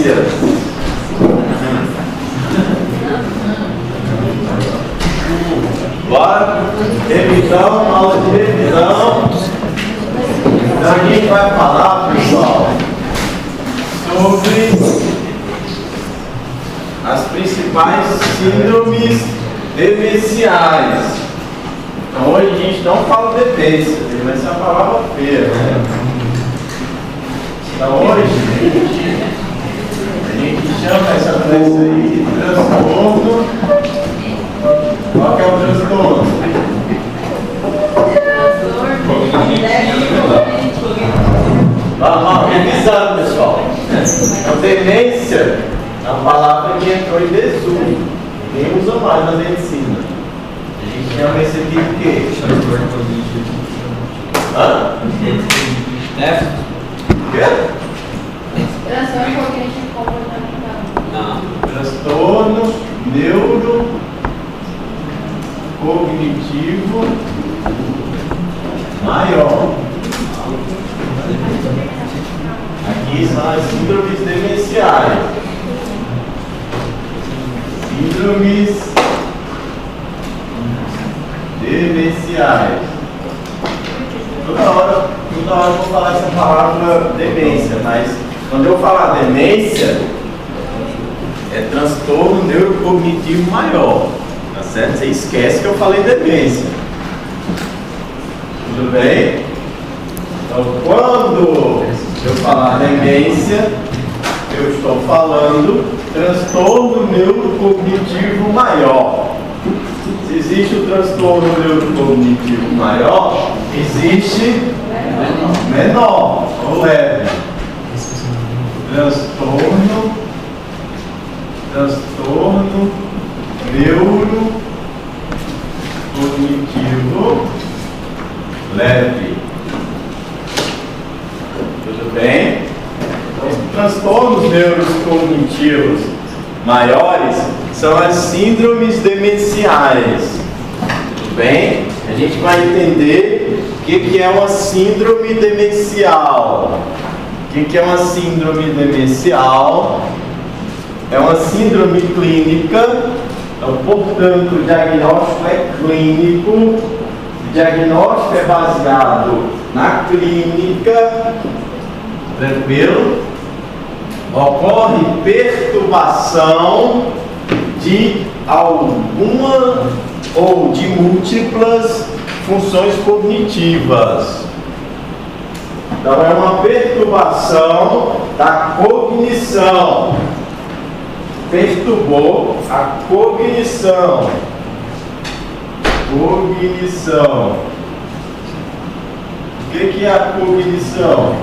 demências. Bora, revisão, aula de revisão. Então a gente vai falar, pessoal, sobre as principais síndromes demenciais. Então hoje a gente não fala demência, vai ser uma palavra feia, né? Então hoje a gente chama essa doença aí de transtorno. Qual que é o transtorno? Vamos revisando, pessoal. Então, demência é uma palavra que entrou em desuso. Ninguém usa mais na medicina. A gente chama esse aqui de quê? Hã? Quê? Transtorno cognitivo comportamental. Não. Transtorno neurocognitivo maior. Aqui são as síndromes demenciais. Síndromes demenciais. Toda hora eu vou falar essa palavra demência, mas quando eu falar demência, é transtorno neurocognitivo maior. Tá certo? Você esquece que eu falei demência. Tudo bem? Então, quando eu falar demência, eu estou falando transtorno neurocognitivo maior. Se existe o transtorno neurocognitivo maior, existe menor ou leve. Transtorno neurocognitivo leve. Tudo bem? Então, os transtornos neurocognitivos maiores são as síndromes demenciais. Tudo bem? A gente vai entender o que é uma síndrome demencial. O que é uma síndrome demencial? É uma síndrome clínica, então, portanto, o diagnóstico é clínico, o diagnóstico é baseado na clínica, tranquilo? Ocorre perturbação de alguma ou de múltiplas funções cognitivas. Então, é uma perturbação da cognição. Perturbou a cognição. Cognição. O que é a cognição?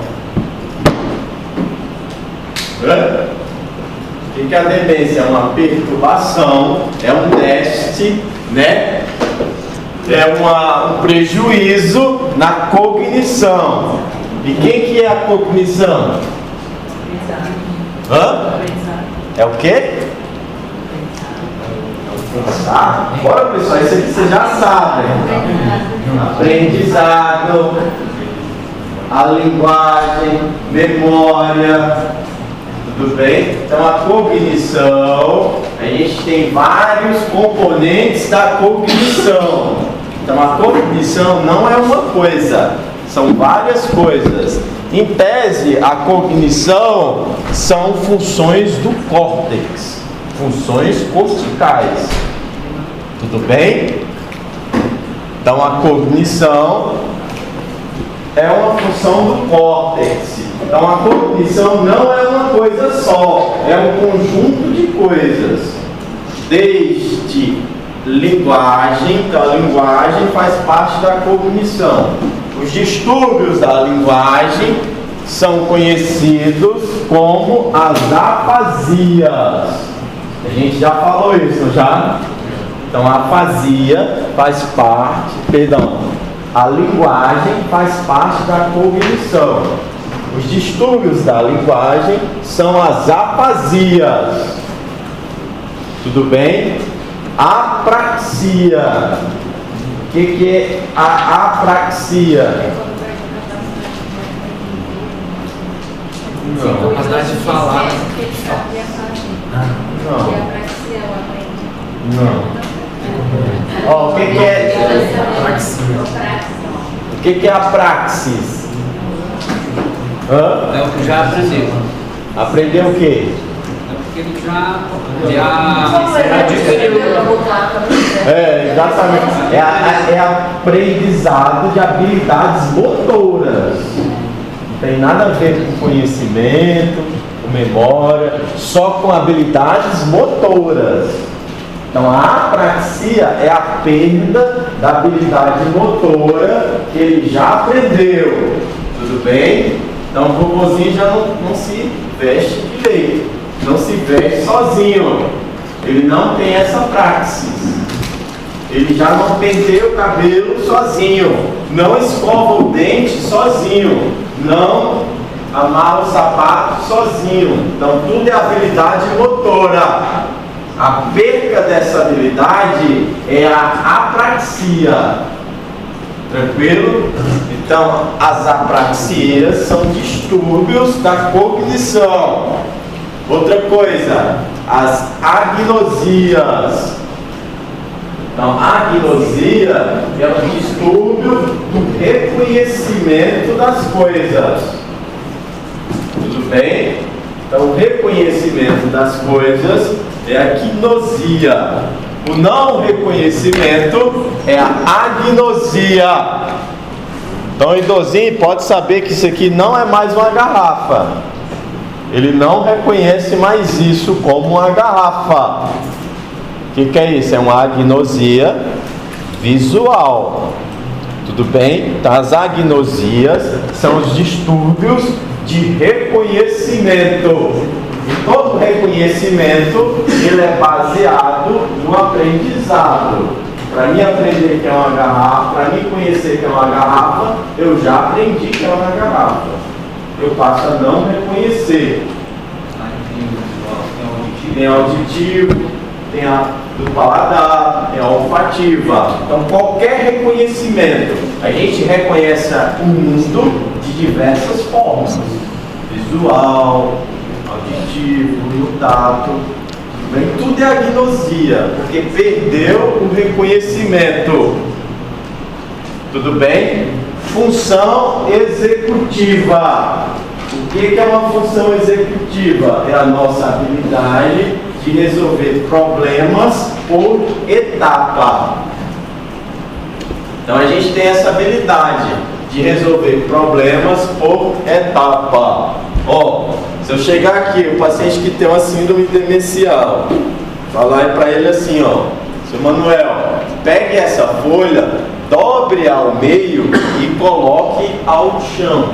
O que é a demência? É uma perturbação, é um déficit, né? É um prejuízo na cognição. E quem que é a cognição? É o quê? Pensar? Bora, pessoal, isso aqui vocês já sabem. Aprendizado, a linguagem, memória. Tudo bem? Então, a cognição, a gente tem vários componentes da cognição. Então, a cognição não é uma coisa, são várias coisas. Em tese, a cognição são funções do córtex, funções corticais. Tudo bem? Então, a cognição é uma função do córtex. Então, a cognição não é uma coisa só, é um conjunto de coisas. Desde linguagem, então a linguagem faz parte da cognição. Os distúrbios da linguagem são conhecidos como as afasias. A gente já falou isso, já? Então, a afasia faz parte, a linguagem faz parte da cognição. Os distúrbios da linguagem são as afasias. Tudo bem? Apraxia. O que é a apraxia? Capacidade de falar. E apraxia ela aprende. Não. Ó, o que é o que é a praxis? É o que já aprendeu. Aprendeu o quê? É porque ele já adquiriu. Exatamente. É aprendizado de habilidades motoras. Não tem nada a ver com conhecimento, com memória, só com habilidades motoras. Então a apraxia é a perda da habilidade motora que ele já aprendeu. Tudo bem? Então o robozinho já não se veste direito, não se veste sozinho. Ele não tem essa praxis. Ele já não penteia o cabelo sozinho, não escova o dente sozinho, não amarra o sapato sozinho. Então tudo é habilidade motora. A perda dessa habilidade é a apraxia. Tranquilo? Então, as apraxias são distúrbios da cognição. Outra coisa, as agnosias. Então, a agnosia é um distúrbio do reconhecimento das coisas. Tudo bem? Então, o reconhecimento das coisas é a gnosia. O não reconhecimento é a agnosia. Então o idosinho pode saber que isso aqui não é mais uma garrafa. Ele não reconhece mais isso como uma garrafa. O que é isso? É uma agnosia visual. Tudo bem? Então as agnosias são os distúrbios de reconhecimento. E todo reconhecimento ele é baseado no aprendizado. Para mim aprender que é uma garrafa, para mim conhecer que é uma garrafa, eu já aprendi que é uma garrafa. Eu passo a não reconhecer. Tem auditivo, tem a do paladar, tem a olfativa. Então qualquer reconhecimento, a gente reconhece o mundo de diversas formas. Visual, auditivo, no tato, tudo é agnosia, porque perdeu o reconhecimento. Tudo bem? Função executiva. O que é uma função executiva? É a nossa habilidade de resolver problemas por etapa. Então a gente tem essa habilidade de resolver problemas por etapa. Se eu chegar aqui, o paciente que tem uma síndrome demencial, falar para ele assim, seu Manuel, pegue essa folha, dobre ao meio e coloque ao chão.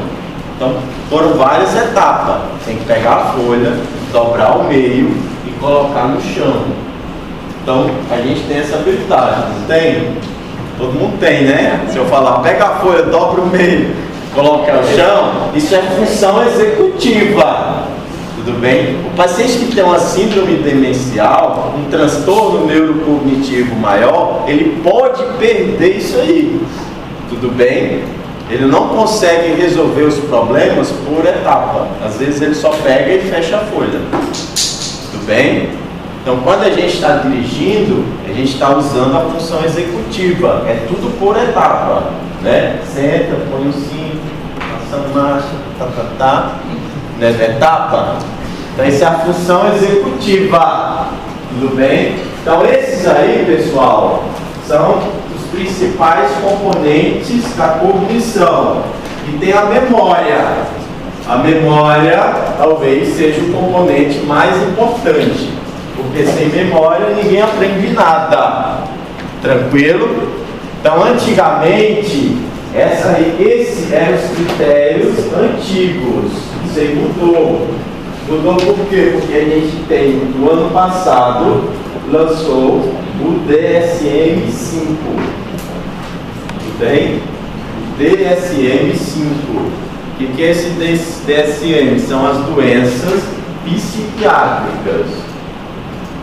Então, foram várias etapas. Tem que pegar a folha, dobrar ao meio e colocar no chão. Então, a gente tem essa habilidade, não tem? Todo mundo tem, né? Se eu falar, pega a folha, dobra o meio, coloca ao chão, isso é função executiva. Tudo bem? O paciente que tem uma síndrome demencial, um transtorno neurocognitivo maior, ele pode perder isso aí. Tudo bem? Ele não consegue resolver os problemas por etapa. Às vezes ele só pega e fecha a folha. Tudo bem? Então, quando a gente está dirigindo, a gente está usando a função executiva. É tudo por etapa, né? Senta, põe o cinto, passa a marcha, né? Etapa. Então, essa é a função executiva. Tudo bem? Então, esses aí, pessoal, são os principais componentes da cognição. E tem a memória. A memória talvez seja o componente mais importante. Porque sem memória ninguém aprende nada. Tranquilo? Então, antigamente, esses eram os critérios antigos. Isso aí mudou. Mudou por quê? Porque a gente tem, no ano passado, lançou o DSM-5. Tudo bem? O DSM-5. O que é esse DSM? São as doenças psiquiátricas.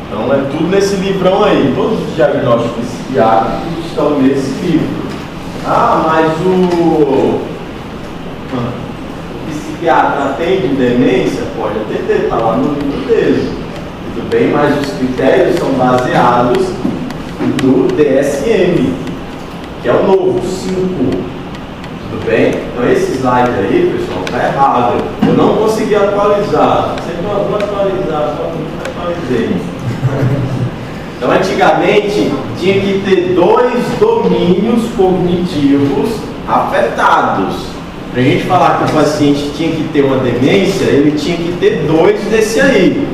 Então é tudo nesse livrão aí. Todos os diagnósticos psiquiátricos estão nesse livro. Mas o psiquiatra atende demência? Pode atender, está lá no livro dele. Tudo bem? Mas os critérios são baseados no DSM, que é o novo, 5. Tudo bem? Então esse slide aí, pessoal, está errado. Eu não consegui atualizar. Sempre eu vou atualizar, só não atualizei. Então antigamente tinha que ter 2 domínios cognitivos afetados. Para a gente falar que o paciente tinha que ter uma demência, ele tinha que ter 2 desse aí.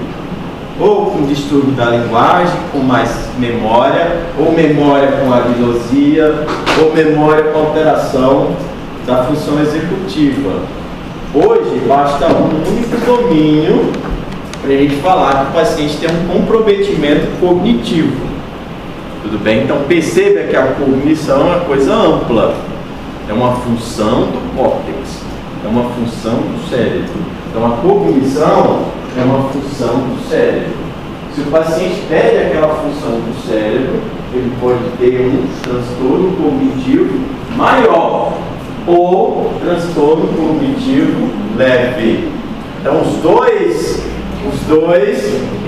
Ou com distúrbio da linguagem, com mais memória, ou memória com agnosia, ou memória com alteração da função executiva. Hoje basta um único domínio para a gente falar que o paciente tem um comprometimento cognitivo. Tudo bem? Então perceba que a cognição é uma coisa ampla. É uma função do córtex, é uma função do cérebro. Então a cognição é uma função do cérebro. Se o paciente perde aquela função do cérebro, ele pode ter um transtorno cognitivo maior ou transtorno cognitivo leve. Então os dois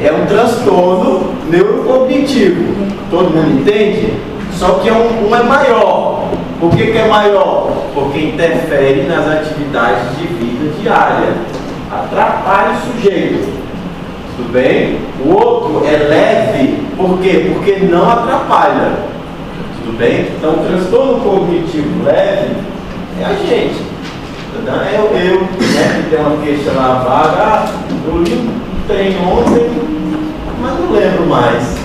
é um transtorno neurocognitivo. Todo mundo entende? Só que um é maior. Por que é maior? Porque interfere nas atividades de vida diária. Atrapalha o sujeito. Tudo bem? O outro é leve. Por quê? Porque não atrapalha. Tudo bem? Então, o transtorno cognitivo leve é a gente. É eu, né, que tem uma queixa lá vaga. Eu li um trem ontem, mas não lembro mais.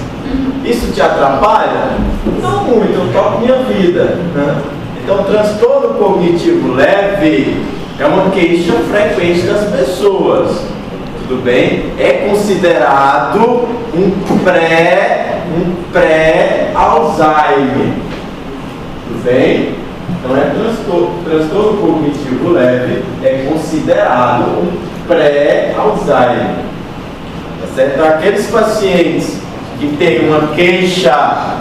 Isso te atrapalha? Não muito, eu toco minha vida. Né? Então, transtorno cognitivo leve é uma queixa frequente das pessoas. Tudo bem? É considerado um pré-Alzheimer. Tudo bem? Então, transtorno cognitivo leve é considerado um pré-Alzheimer. Tá certo? Aqueles pacientes que tem uma queixa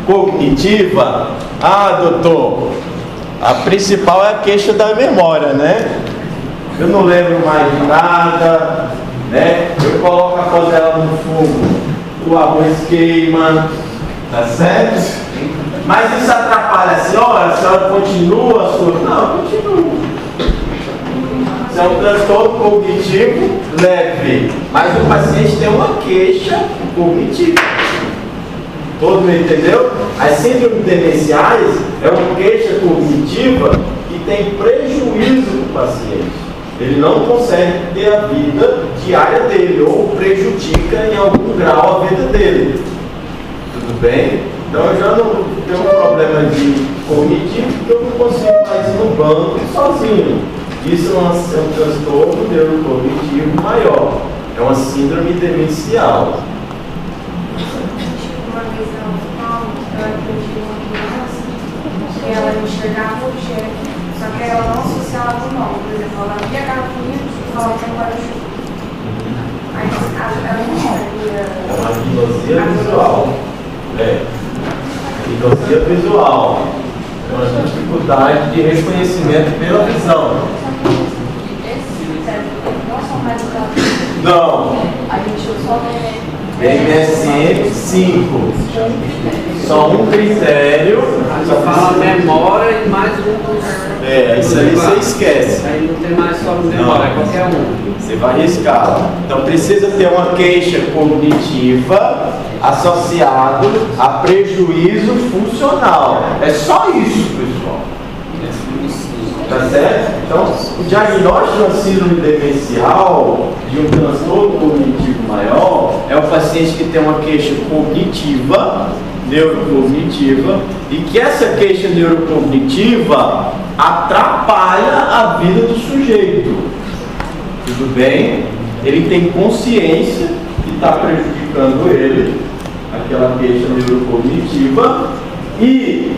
cognitiva, doutor, a principal é a queixa da memória, né? Eu não lembro mais de nada, né? Eu coloco a panela no fogo, o arroz queima, tá certo? Mas isso atrapalha a senhora continua a sua... Não, continua. Isso é um transtorno cognitivo leve, mas o paciente tem uma queixa cognitiva. Todo mundo entendeu? As síndromes demenciais é uma queixa cognitiva que tem prejuízo para o paciente. Ele não consegue ter a vida diária dele, ou prejudica em algum grau a vida dele. Tudo bem? Então eu já não tenho um problema de cognitivo, porque eu não consigo mais ir no banco sozinho. Isso é um transtorno neurocognitivo maior. É uma síndrome demencial. Uma vez no hospital, eu atendi uma criança que ela enxergava o chefe, só que ela não associava o nome. Por exemplo, ela via a garrafinha e falava que era o Aí nesse caso ela não enxergaria. É uma agnosia visual. Agnosia visual. É uma dificuldade de reconhecimento pela visão. Não. A gente só DSM 5. Só um critério. Só fala memória e mais um. Isso aí você esquece. Aí não tem mais só memória, é qualquer um. Você vai riscar. Então precisa ter uma queixa cognitiva associado a prejuízo funcional. É só isso, pessoal. Tá certo? Então, o diagnóstico de uma síndrome demencial, de um transtorno cognitivo maior, é o paciente que tem uma queixa cognitiva, neurocognitiva, e que essa queixa neurocognitiva atrapalha a vida do sujeito. Tudo bem? Ele tem consciência que está prejudicando ele, aquela queixa neurocognitiva, e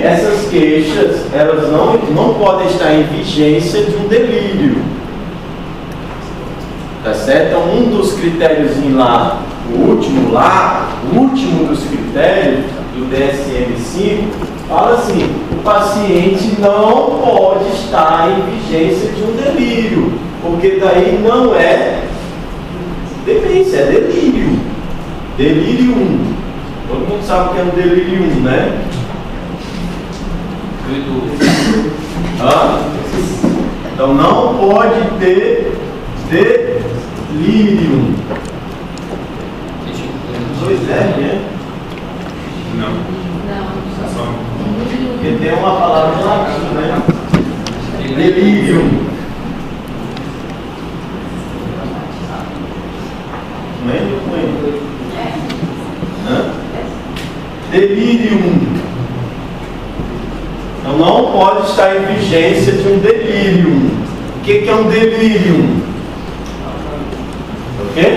essas queixas, elas não podem estar em vigência de um delírio. Tá certo? Então, um dos critérios lá, o último dos critérios do DSM-5, fala assim: o paciente não pode estar em vigência de um delírio, porque daí não é demência, é delírio. Delírio. Todo mundo sabe o que é um delírio, né? Então não pode ter delírio. Pois é, né? Não. Porque tem uma palavra em latim, né? Delírio. Não é? Delírio. Então não pode estar em vigência de um delírio. O que é um delírio? O quê?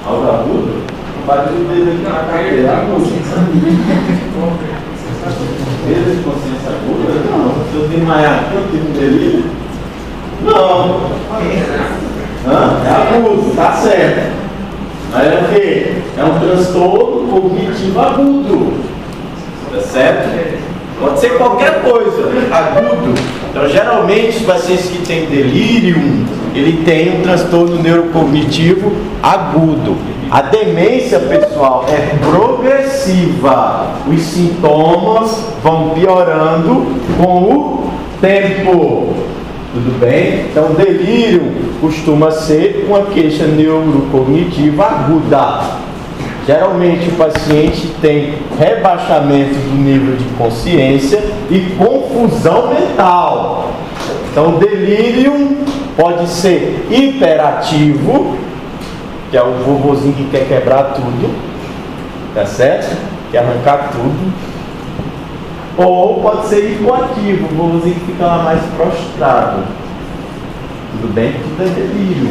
Algo agudo? Não bate o dedo aqui na cadeira. É agudo. Dedo de consciência aguda? Não. Se eu desmaiar aqui, eu tive um delírio? Não. É agudo, tá certo. Mas é o quê? É um transtorno cognitivo agudo. Tá certo? Pode ser qualquer coisa, agudo. Então, geralmente, os pacientes que têm delírio, ele tem um transtorno neurocognitivo agudo. A demência, pessoal, é progressiva. Os sintomas vão piorando com o tempo. Tudo bem? Então, delírio costuma ser uma queixa neurocognitiva aguda. Geralmente o paciente tem rebaixamento do nível de consciência e confusão mental. Então, o delírio pode ser hiperativo, que é o vovozinho que quer quebrar tudo, tá certo? Quer arrancar tudo. Ou pode ser hipoativo, o vovozinho que fica lá mais prostrado. Tudo bem? Tudo é delírio.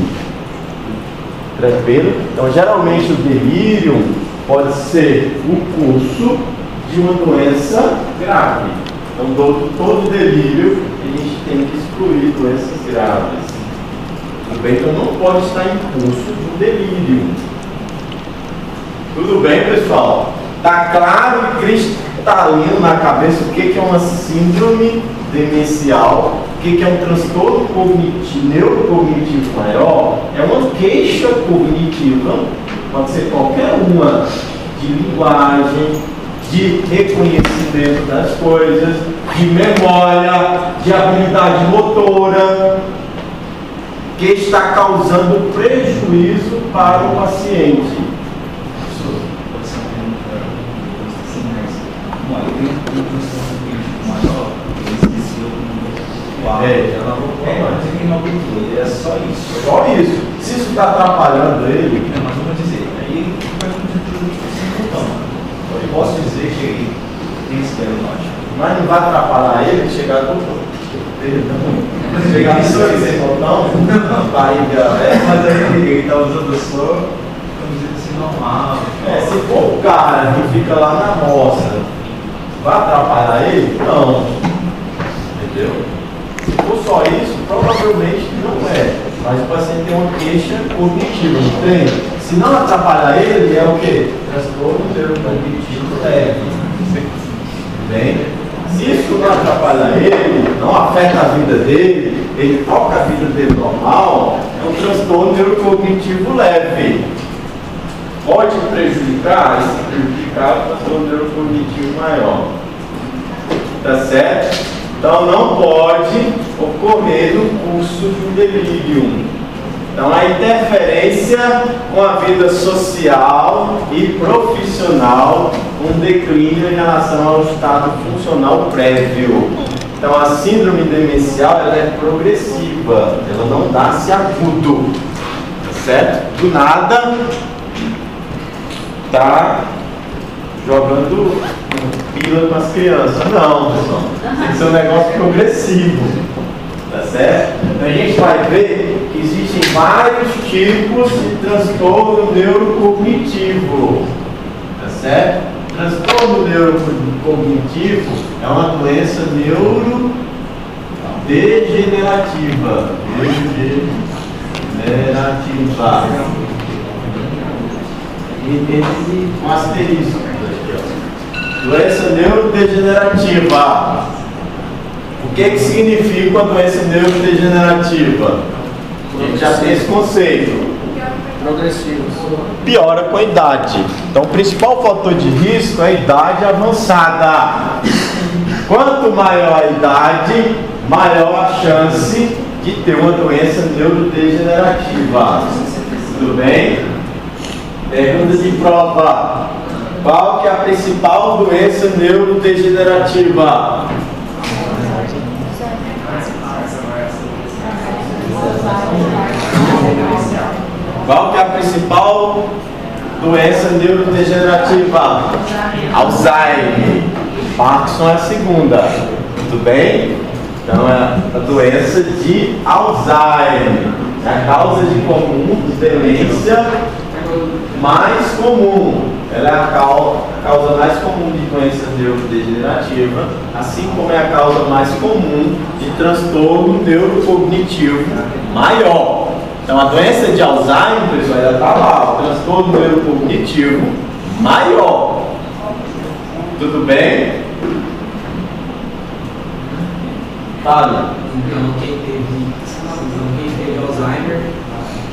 Tranquilo? Então, geralmente o delírio pode ser o curso de uma doença grave. Então, todo delírio, a gente tem que excluir doenças graves. Tudo bem? Então, não pode estar em curso de um delírio. Tudo bem, pessoal? Está claro e cristalino na cabeça o que é uma síndrome demencial, o que é um transtorno cognitivo, neurocognitivo maior? É uma queixa cognitiva, pode ser qualquer uma, de linguagem, de reconhecimento das coisas, de memória, de habilidade motora, que está causando prejuízo para o paciente. É só isso. Só isso. Se isso está atrapalhando ele. Mas vamos dizer, aí vai eu posso dizer que ele tem esse diagnóstico. Mas não vai atrapalhar ele chegar no chegar no botão, barriga. Mas aí ele está usando só, vamos dizer assim, normal. Se for o cara que fica lá na roça, vai atrapalhar ele? Não. Entendeu? Se for só isso, provavelmente não é. Mas o paciente tem uma queixa cognitiva, não tem? Se não atrapalhar ele, é o quê? Transtorno neurocognitivo leve. Bem? Se isso não atrapalhar ele, não afeta a vida dele, ele toca a vida dele normal, é um transtorno neurocognitivo leve. Pode prejudicar? Se prejudicar, o transtorno neurocognitivo maior. Tá certo? Então não pode ocorrer no curso de um delírio. Então a interferência com a vida social e profissional, um declínio em relação ao estado funcional prévio. Então a síndrome demencial ela é progressiva, ela não nasce agudo, certo? Do nada tá jogando pila com as crianças. Não, pessoal. Tem que ser um negócio progressivo. Tá certo? Então a gente vai ver que existem vários tipos de transtorno neurocognitivo. Tá certo? Transtorno neurocognitivo é uma doença neurodegenerativa. Um asterisco. Doença neurodegenerativa. O que significa uma doença neurodegenerativa? A gente já tem esse conceito. Progressivos. Piora com a idade. Então, o principal fator de risco é a idade avançada. Quanto maior a idade, maior a chance de ter uma doença neurodegenerativa. Tudo bem? Pergunta de prova. Qual que é a principal doença neurodegenerativa? Qual que é a principal doença neurodegenerativa? Alzheimer. Parkinson é a segunda. Tudo bem? Então é a doença de Alzheimer. É a causa de comum de demência mais comum. Ela é a causa mais comum de doença neurodegenerativa, assim como é a causa mais comum de transtorno neurocognitivo maior. Então a doença de Alzheimer, pessoal, ela está lá, o transtorno neurocognitivo maior. Tudo bem? Fala. Então, quem teve Alzheimer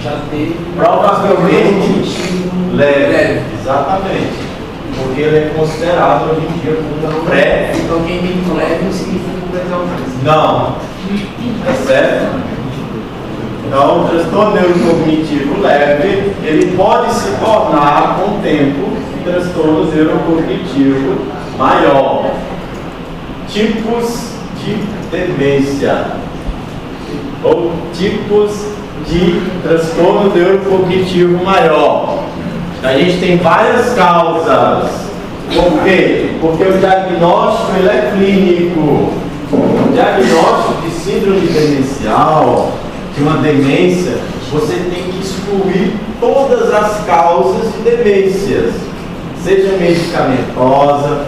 já teve. Provavelmente leve. Exatamente. Porque ele é considerado hoje em dia como pré. Então, quem tem leve não significa que vai ter Alzheimer. Não. É certo? Então, o transtorno neurocognitivo leve, ele pode se tornar, com o tempo, um transtorno neurocognitivo maior. Tipos de demência ou tipos de transtorno neurocognitivo maior. A gente tem várias causas. Por quê? Porque o diagnóstico ele é clínico. O diagnóstico de síndrome demencial, de uma demência, você tem que excluir todas as causas de demências, seja medicamentosa,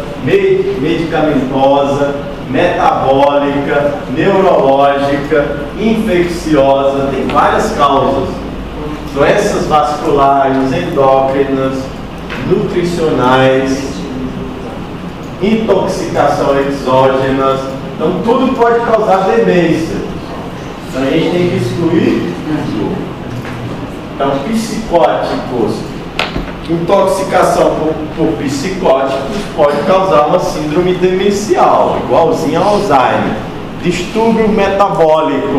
metabólica, neurológica, infecciosa, tem várias causas. Doenças vasculares, endócrinas, nutricionais, intoxicação exógenas, então tudo pode causar demência. Então a gente tem que excluir tudo. Então, psicóticos, intoxicação por psicóticos pode causar uma síndrome demencial, igualzinha ao Alzheimer. Distúrbio metabólico,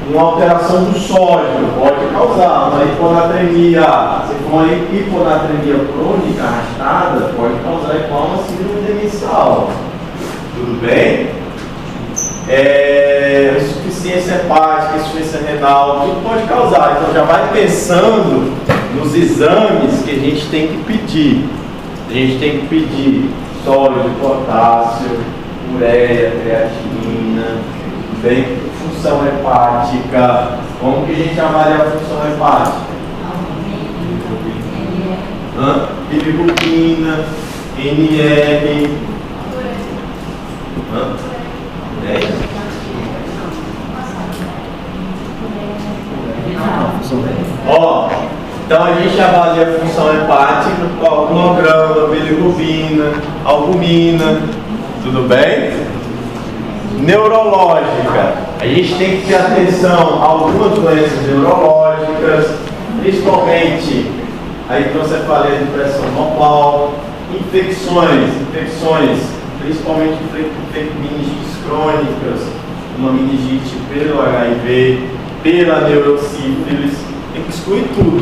uma alteração do sódio pode causar uma hiponatremia. Se for uma hiponatremia crônica arrastada, pode causar igual uma síndrome demencial. Tudo bem? Insuficiência hepática, insuficiência renal, tudo pode causar. Então já vai pensando nos exames que a gente tem que pedir. A gente tem que pedir sódio, potássio, ureia, creatinina, tudo bem? Função hepática. Como que a gente avalia a função hepática? Bilirrubina, NR. Então a gente avalia a função hepática, clorograma, bilirrubina, albumina, tudo bem? Neurológica, a gente tem que ter atenção a algumas doenças neurológicas, principalmente a hidrocefalia de pressão normal, infecções, principalmente meningites crônicas, uma meningite pelo HIV, pela neurosífilis, tem que excluir tudo,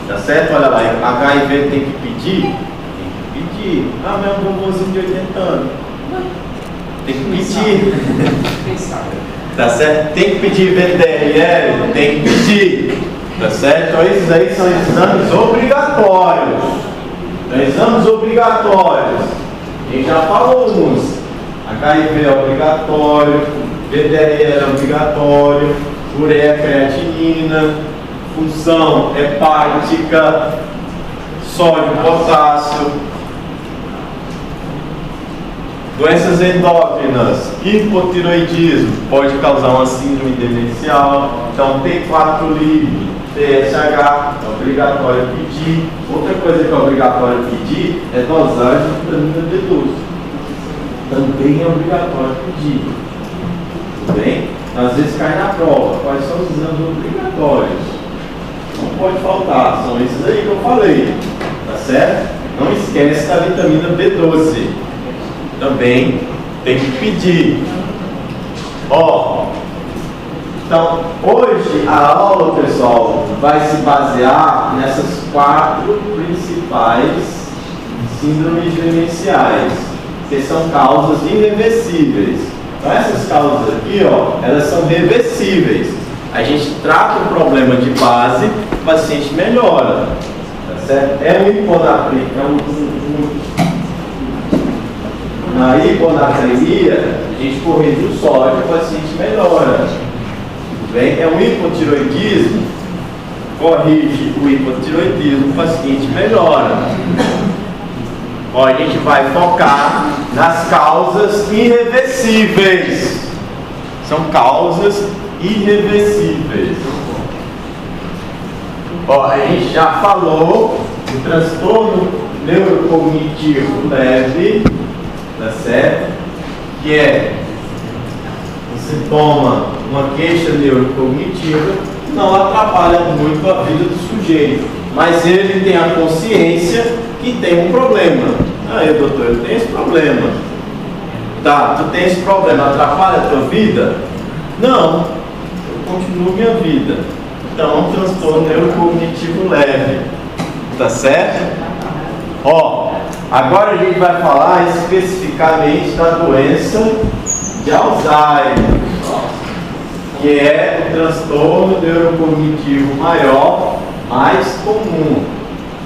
tá certo? Olha lá, HIV tem que pedir? Tem que pedir. Ah, mas é um bombonzinho de 80 anos. Tem que pedir. Tá certo? Tem que pedir VDRL? Tem que pedir. Tá certo? Então esses aí são exames obrigatórios. Exames obrigatórios. A gente já falou uns. HIV é obrigatório, VDRL é obrigatório, ureia, creatinina, função hepática, sódio, potássio, doenças endócrinas, hipotiroidismo, pode causar uma síndrome demencial, então T4 livre, TSH, é obrigatório pedir. Outra coisa que é obrigatório pedir é dosagem de vitamina B12. Também é obrigatório pedir. Tudo bem? às vezes cai na prova. Quais são os exames obrigatórios? Não pode faltar, são esses aí que eu falei, tá certo? Não esquece da vitamina B12, também tem que pedir. Ó, então hoje a aula, pessoal, vai se basear nessas 4 principais síndromes demenciais, que são causas irreversíveis. Então essas causas aqui, ó, elas são reversíveis. A gente trata o problema de base, o paciente melhora, tá certo? Na hiponatremia, a gente corrige o sódio, o paciente melhora. Tudo bem? É um hipotiroidismo, corrige o hipotiroidismo, o paciente melhora. Ó, a gente vai focar nas causas irreversíveis. São causas irreversíveis. Ó, a gente já falou do transtorno neurocognitivo leve, tá certo? Que é um sintoma, uma queixa neurocognitiva, não atrapalha muito a vida do sujeito, mas ele tem a consciência que tem um problema. Aí, doutor, eu tenho esse problema. Tá, tu tem esse problema, atrapalha a tua vida? Não, eu continuo minha vida. Então, é um transtorno neurocognitivo leve, tá certo? Ó, agora a gente vai falar especificamente da doença de Alzheimer, que é o transtorno neurocognitivo maior, mais comum,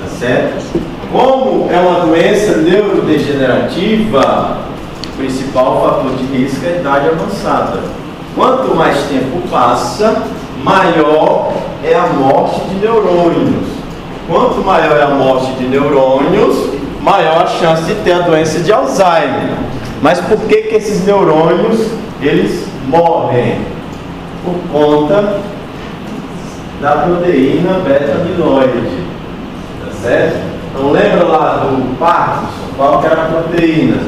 tá certo? Como é uma doença neurodegenerativa, o principal fator de risco é a idade avançada. Quanto mais tempo passa, maior é a morte de neurônios. Quanto maior é a morte de neurônios, maior a chance de ter a doença de Alzheimer. Mas por que esses neurônios, eles morrem? Por conta da proteína beta-amiloide, tá certo? Então lembra lá do Parkinson, qual que era a proteína?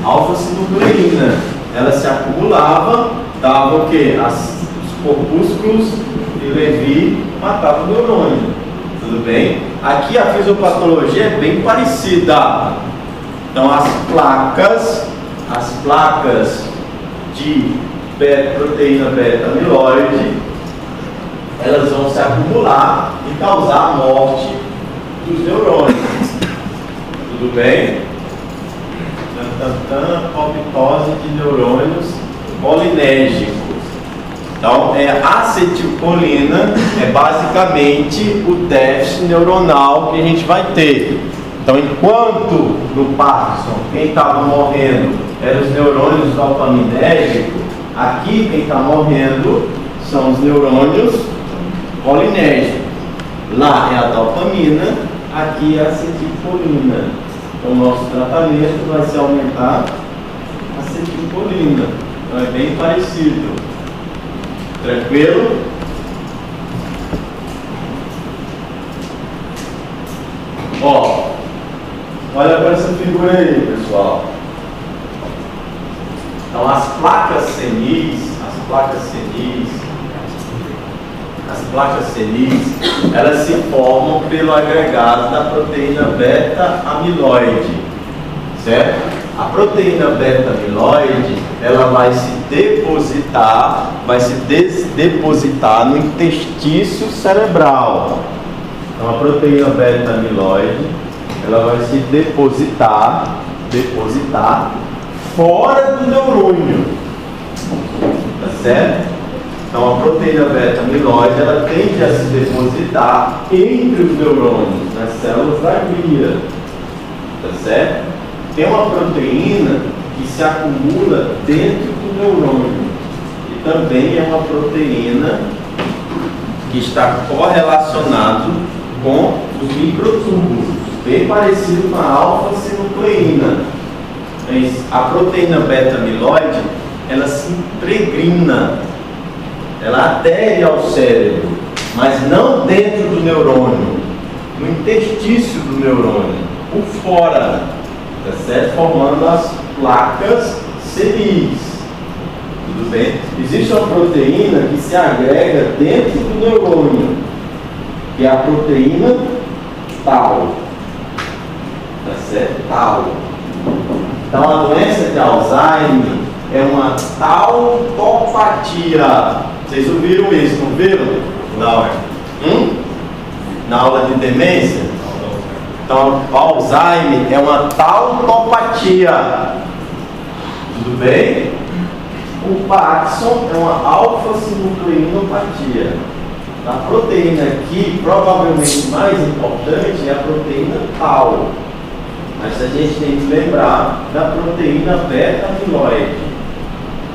Alfa-sinucleína. Ela se acumulava, dava o quê? Os corpúsculos de Levi matavam o neurônio. Tudo bem? Aqui a fisiopatologia é bem parecida. Então as placas de proteína beta-amiloide, elas vão se acumular e causar a morte dos neurônios. Tudo bem? Apoptose de neurônios colinérgicos. Então, a acetilcolina é basicamente o déficit neuronal que a gente vai ter. Então, enquanto no Parkinson quem estava morrendo eram os neurônios dopaminérgicos, aqui quem está morrendo são os neurônios colinérgicos. Lá é a dopamina, aqui é a acetilcolina. Então, o nosso tratamento vai ser aumentar a acetilcolina. Então, é bem parecido. Tranquilo? Ó, olha para essa figura aí, pessoal. Então, as placas senis, elas se formam pelo agregado da proteína beta-amiloide, certo? A proteína beta-amiloide, ela vai se depositar no intestino cerebral. Então a proteína beta-amiloide, ela vai se depositar fora do neurônio, tá certo? Então a proteína beta-amiloide, ela tende a se depositar entre os neurônios, nas células da glia, tá certo? Tem uma proteína que se acumula dentro do neurônio e também é uma proteína que está correlacionado com os microtúbulos, bem parecido com a alfa-sinucleína. A proteína beta-amiloide, ela se impregnina, ela adere ao cérebro, mas não dentro do neurônio, no interstício do neurônio, por fora, tá certo? Formando as placas senis. Tudo bem? Existe uma proteína que se agrega dentro do neurônio, que é a proteína tau. Tá certo? Tau. Então a doença de Alzheimer é uma tautopatia. Vocês ouviram isso, não viram? Não. Na aula de demência? Então, Alzheimer é uma tautopatia. Tudo bem? O Parkinson é uma alfa-sinucleinopatia. A proteína aqui, provavelmente mais importante, é a proteína tau. Mas a gente tem que lembrar da proteína beta-amiloide.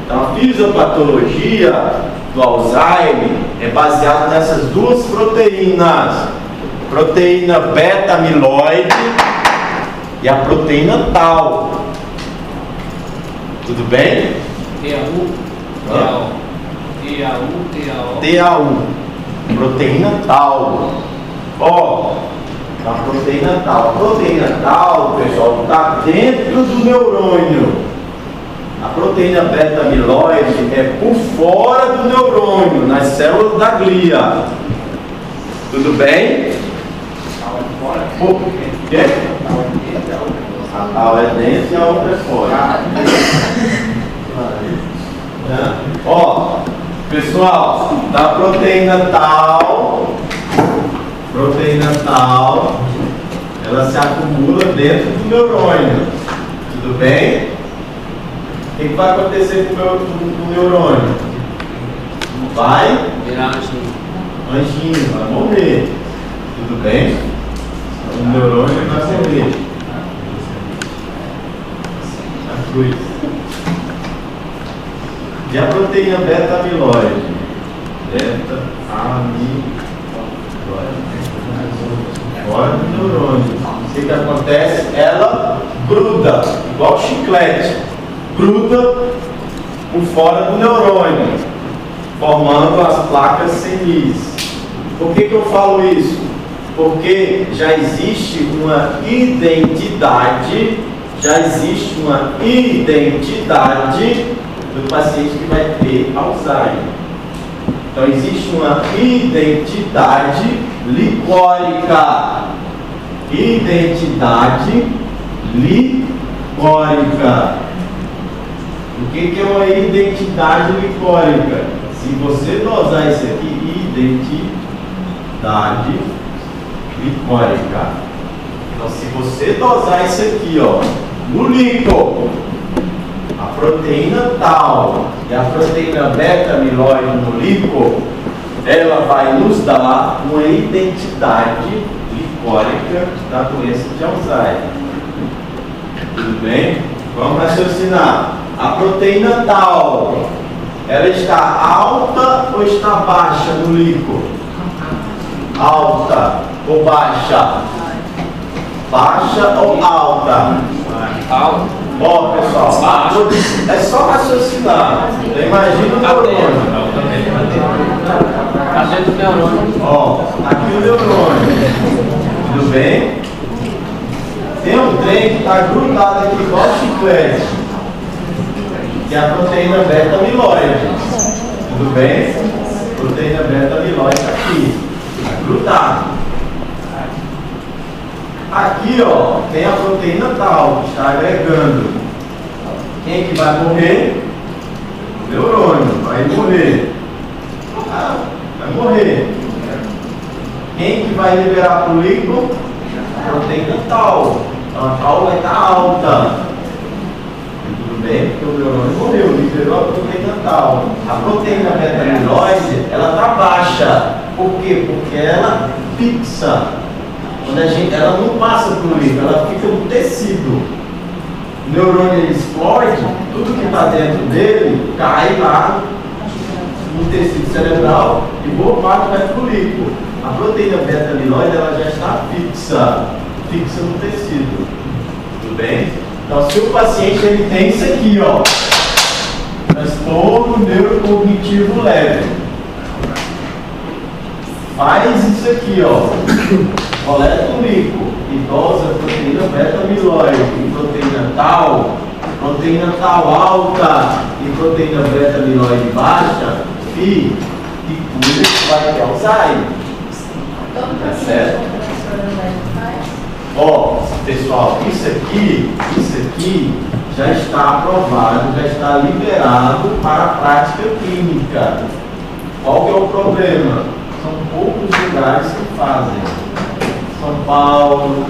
Então, a fisiopatologia do Alzheimer é baseada nessas duas proteínas. Proteína beta-amiloide e a proteína tau. Tudo bem? TAU. Proteína tau. Ó, a proteína tau. A proteína tau, pessoal, está dentro do neurônio. A proteína beta-amiloide é por fora do neurônio, nas células da glia. Tudo bem? Por quê? A tau é dentro e a outra é fora. Ó, pessoal, da proteína tau, ela se acumula dentro do neurônio. Tudo bem? O que vai acontecer com o neurônio? Vai virar anjinho. Anjinho, vai morrer. Tudo bem? O neurônio vai morrer. A cruz. E a proteína beta-amiloide? Fora do neurônio. O que acontece? Ela gruda, igual chiclete. Gruda por fora do neurônio, formando as placas senis. Por que eu falo isso? Porque já existe uma identidade do paciente que vai ter Alzheimer. Então existe uma identidade licórica. O que é uma identidade licórica? Se você dosar isso aqui, identidade licórica. Então, se você dosar isso aqui, ó, no líquido, a proteína tau e a proteína beta-amiloide no líquido, ela vai nos dar uma identidade licórica da doença de Alzheimer. Tudo bem? Vamos raciocinar. A proteína tau, ela está alta ou está baixa no líquido? Alta ou baixa? Baixa ou alta? Alta. Ó, pessoal, é só raciocinar. Imagina o neurônio. Cadê o neurônio? Ó, aqui o neurônio. Tudo bem? Tem um trem que está grudado aqui igual chiclete, que é a proteína beta-amiloide. Tudo bem? Proteína beta-amiloide aqui. Está grudado. Aqui, ó, tem a proteína tau, que está agregando. Quem que vai morrer? O neurônio vai morrer. Vai morrer. Quem que vai liberar para o líquido? A proteína tau. Então a tau vai estar alta. Tudo bem? Porque o neurônio morreu, liberou a proteína tau. A proteína beta-amiloide, ela está baixa. Por quê? Porque ela fixa. Quando ela não passa por líquido, ela fica no tecido. O neurônio ele explode, tudo que está dentro dele cai lá no tecido cerebral e boa parte vai para o líquido. A proteína beta-amiloide ela já está fixa no tecido. Tudo bem? Então, se o paciente ele tem isso aqui, ó, transtorno neurocognitivo leve, faz isso aqui, ó. Coleta um líquido e dosa proteína beta-amiloide e proteína tau alta e e proteína beta-amiloide baixa, que cuida que vai ter Alzheimer. Tá certo? Ó, pessoal, isso aqui já está aprovado, já está liberado para a prática clínica. Qual que é o problema? São poucos lugares que fazem. São Paulo,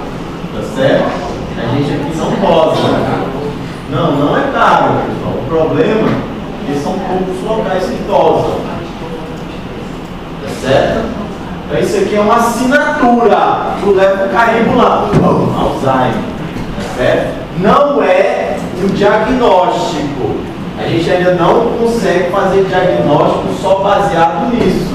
tá certo? A gente aqui não posa. Não é caro, pessoal. O problema é que são poucos locais que tosam. Tá certo? Então isso aqui é uma assinatura. Tu leva o carimbo lá. Alzheimer. Tá certo? Não é um diagnóstico. A gente ainda não consegue fazer diagnóstico só baseado nisso.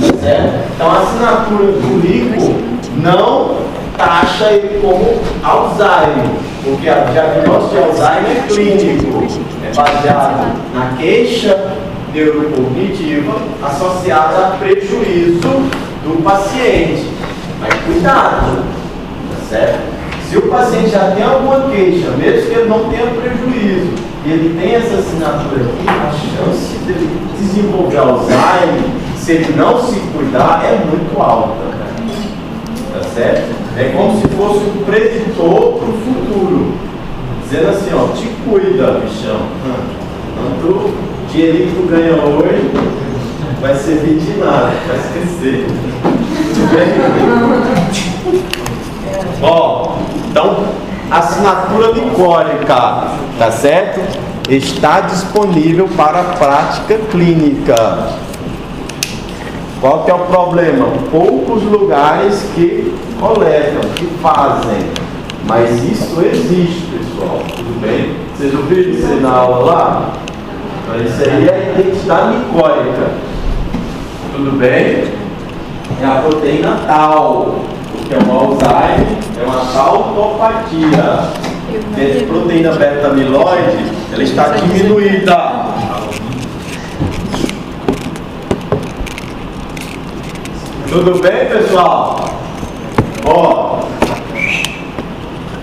Tá certo? Então a assinatura do rico não taxa ele como Alzheimer, porque o diagnóstico de Alzheimer é clínico, é baseado na queixa neurocognitiva associada a prejuízo do paciente. Mas cuidado, tá certo? Se o paciente já tem alguma queixa, mesmo que ele não tenha prejuízo, e ele tem essa assinatura aqui, a chance dele desenvolver Alzheimer, se ele não se cuidar, é muito alta. Tá certo? É como se fosse um preditor para o futuro. Dizendo assim, ó, te cuida, bichão. Tanto dinheirinho que tu ganha hoje vai servir de nada, vai esquecer. Tudo bem? Ó, então, assinatura licórica, tá certo? Está disponível para a prática clínica. Qual que é o problema? Poucos lugares que coletam, que fazem. Mas isso existe, pessoal. Tudo bem? Vocês ouviram isso na aula lá? Então, isso aí é a identidade licórica. Tudo bem? É a proteína tal, que é um Alzheimer, é uma tautopatia. A proteína beta-amiloide, ela está diminuída. Tudo bem, pessoal? Ó,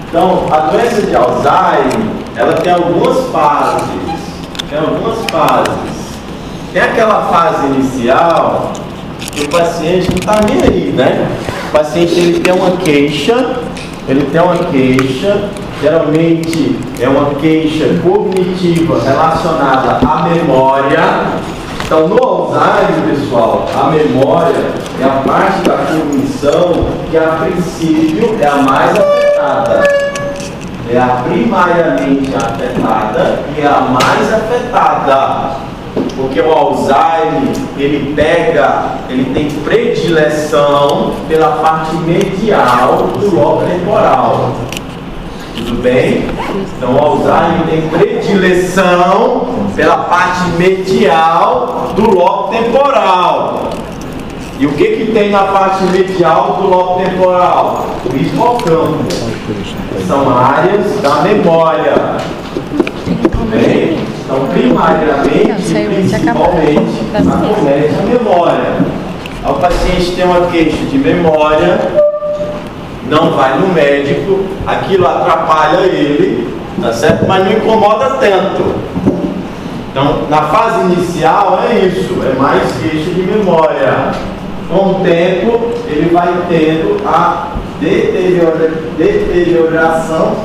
então, a doença de Alzheimer, ela tem algumas fases. Tem aquela fase inicial que o paciente não está nem aí, né? O paciente ele tem uma queixa, geralmente é uma queixa cognitiva relacionada à memória. Então, no Alzheimer, pessoal, a memória é a parte da cognição que, a princípio, é a mais afetada. É a primariamente afetada e é a mais afetada. Porque o Alzheimer, ele tem predileção pela parte medial do lobo temporal. Tudo bem? Então, o Alzheimer tem predileção pela parte medial do lobo temporal. E o que tem na parte medial do lobo temporal? O hipocampo. São áreas da memória. Tudo bem? Então, primariamente, principalmente, acomete a memória. O paciente tem uma queixa de memória, não vai no médico, aquilo atrapalha ele, tá certo? Mas não incomoda tanto. Então, na fase inicial é isso, é mais queixa de memória. Com o tempo, ele vai tendo a deterioração,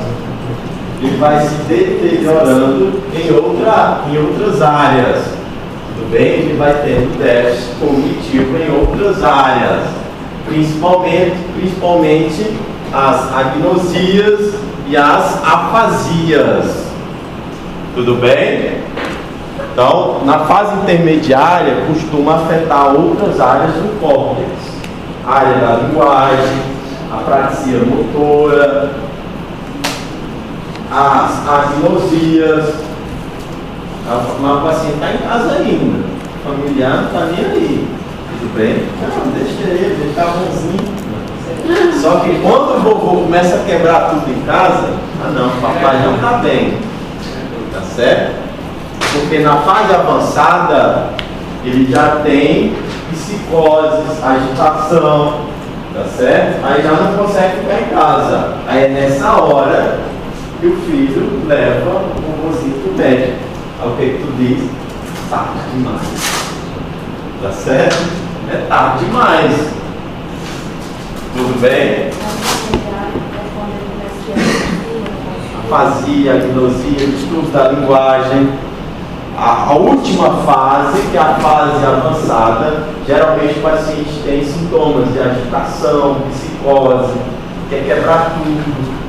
ele vai se deteriorando em outras áreas. Tudo bem? Ele vai tendo déficit cognitivo em outras áreas. Principalmente as agnosias e as afasias. Tudo bem? Então, na fase intermediária, costuma afetar outras áreas do córtex. A área da linguagem, a praxia motora, as agnosias. Mas o paciente está em casa ainda. O familiar não está nem aí. Tudo bem? Não, deixa ele está bonzinho. Só que quando o vovô começa a quebrar tudo em casa, não, o papai não está bem. Tá certo? Porque na fase avançada, ele já tem psicoses, agitação, tá certo? Aí já não consegue ficar em casa. Aí é nessa hora que o filho leva o vovozinho pro médico. Aí o que tu diz? Tarde demais. Tá certo? É tarde demais. Tudo bem? Afasia, agnosia, distúrbio da linguagem. A última fase, que é a fase avançada, geralmente o paciente tem sintomas de agitação, psicose, quer quebrar tudo,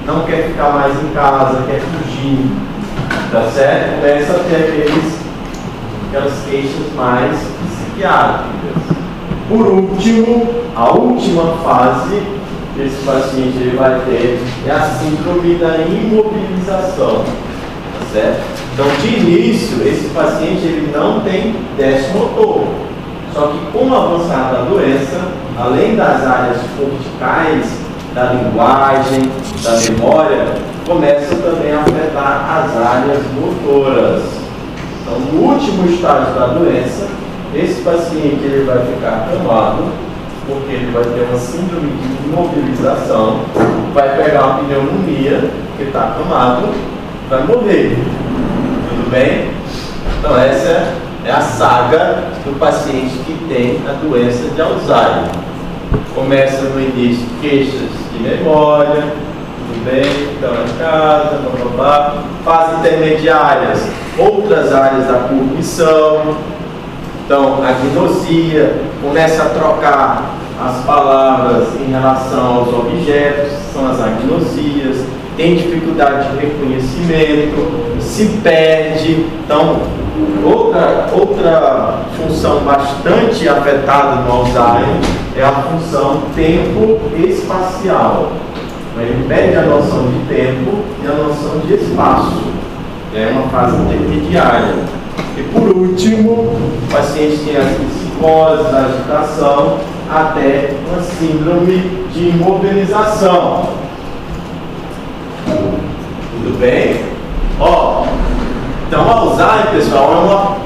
não quer ficar mais em casa, quer fugir, tá certo? Começa a ter aquelas queixas mais psiquiátricas. Por último, a última fase que esse paciente ele vai ter é a síndrome da imobilização, tá certo? Então, de início, esse paciente ele não tem déficit motor. Só que com o avançar da doença, além das áreas corticais, da linguagem, da memória, começa também a afetar as áreas motoras. Então, no último estágio da doença, esse paciente ele vai ficar acamado, porque ele vai ter uma síndrome de imobilização, vai pegar uma pneumonia, que está acamado, vai morrer. Tudo bem? Então essa é a saga do paciente que tem a doença de Alzheimer. Começa no início queixas de memória, tudo bem? Então em casa, blá. Fases intermediárias, outras áreas da cognição. Então a agnosia, começa a trocar as palavras em relação aos objetos, são as agnosias. Tem dificuldade de reconhecimento, se perde. Então, outra função bastante afetada no Alzheimer é a função tempo espacial. Ele perde a noção de tempo e a noção de espaço. É uma fase intermediária. E por último, o paciente tem as psicoses, a agitação, até uma síndrome de imobilização. Tudo bem? Então Alzheimer, pessoal, é uma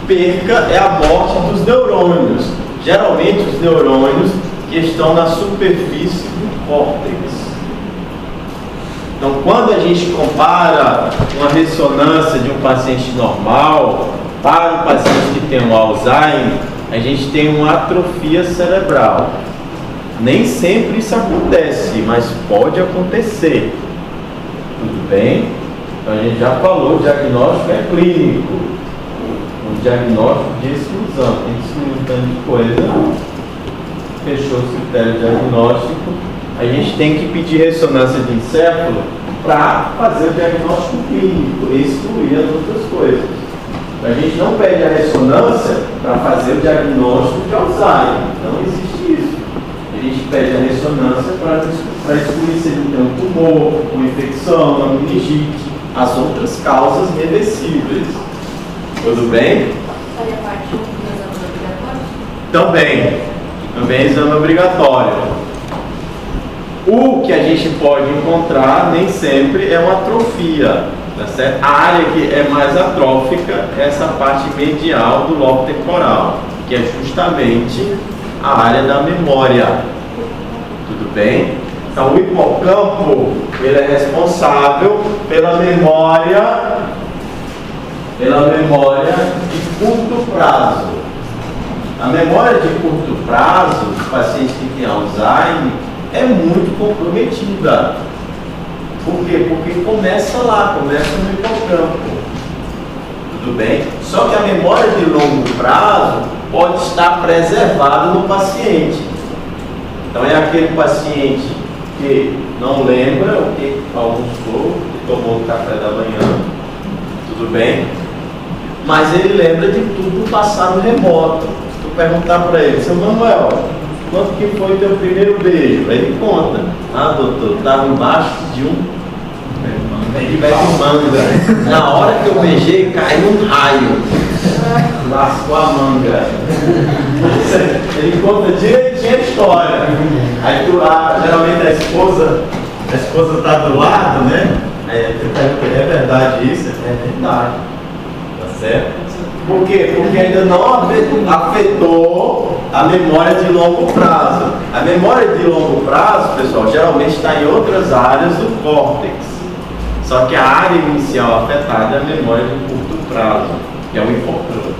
perca, é a morte dos neurônios. Geralmente os neurônios que estão na superfície do córtex. Então quando a gente compara uma ressonância de um paciente normal para um paciente que tem um Alzheimer, a gente tem uma atrofia cerebral. Nem sempre isso acontece, mas pode acontecer. Tudo bem? Então a gente já falou, o diagnóstico é clínico. O diagnóstico de exclusão. Tem que excluir um tanto de coisa. Fechou o critério diagnóstico. A gente tem que pedir ressonância de encéfalo para fazer o diagnóstico clínico e excluir as outras coisas. A gente não pede a ressonância para fazer o diagnóstico de Alzheimer. Não existe isso. A gente pede a ressonância para excluir se ele tem um tumor, uma infecção, uma meningite, as outras causas reversíveis. Tudo bem? Faria parte do exame obrigatório? Também é exame obrigatório. O que a gente pode encontrar nem sempre é uma atrofia, tá certo? A área que é mais atrófica é essa parte medial do lobo temporal, que é justamente a área da memória. Tudo bem? Então o hipocampo ele é responsável pela memória de curto prazo. A memória de curto prazo do paciente que tem Alzheimer é muito comprometida. Por quê? Porque começa no hipocampo. Tudo bem? Só que a memória de longo prazo pode estar preservada no paciente. Então é aquele paciente que não lembra o que almoçou, que tomou o café da manhã, tudo bem? Mas ele lembra de tudo do passado remoto. Tu perguntar para ele, seu Manuel, quanto que foi o teu primeiro beijo? Aí ele conta. Ah, doutor, estava embaixo de um pé de manga. Na hora que eu beijei, caiu um raio. Lascou a manga. Ele conta direitinho a história. Aí tu lá, geralmente a esposa está do lado, né? Aí tu pergunta, é verdade isso? É verdade. Tá certo? Por quê? Porque ainda não afetou a memória de longo prazo. A memória de longo prazo, pessoal, geralmente está em outras áreas do córtex. Só que a área inicial afetada é a memória de curto prazo, que é o hipocampo.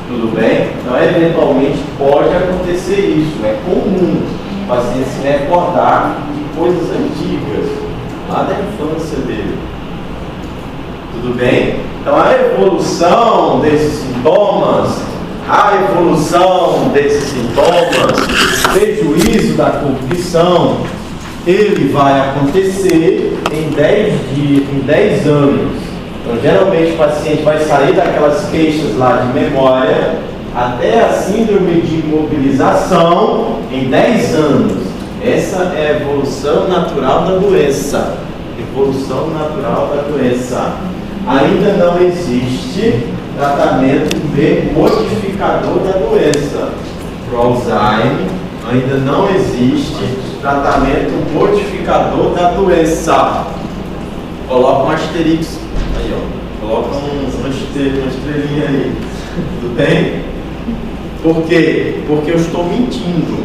Tudo bem? Então, eventualmente, pode acontecer isso. É comum o paciente se recordar de coisas antigas, lá da infância dele. Tudo bem? Então, a evolução desses sintomas, prejuízo da cognição, ele vai acontecer em 10 anos. Então, geralmente o paciente vai sair daquelas queixas lá de memória até a síndrome de imobilização em 10 anos. Essa é a evolução natural da doença. Evolução natural da doença. Ainda não existe tratamento de modificador da doença. Para o Alzheimer, ainda não existe tratamento modificador da doença. Coloca um asterisco aí, ó. Coloca uma estrelinha aí. Tudo bem? Por quê? Porque eu estou mentindo.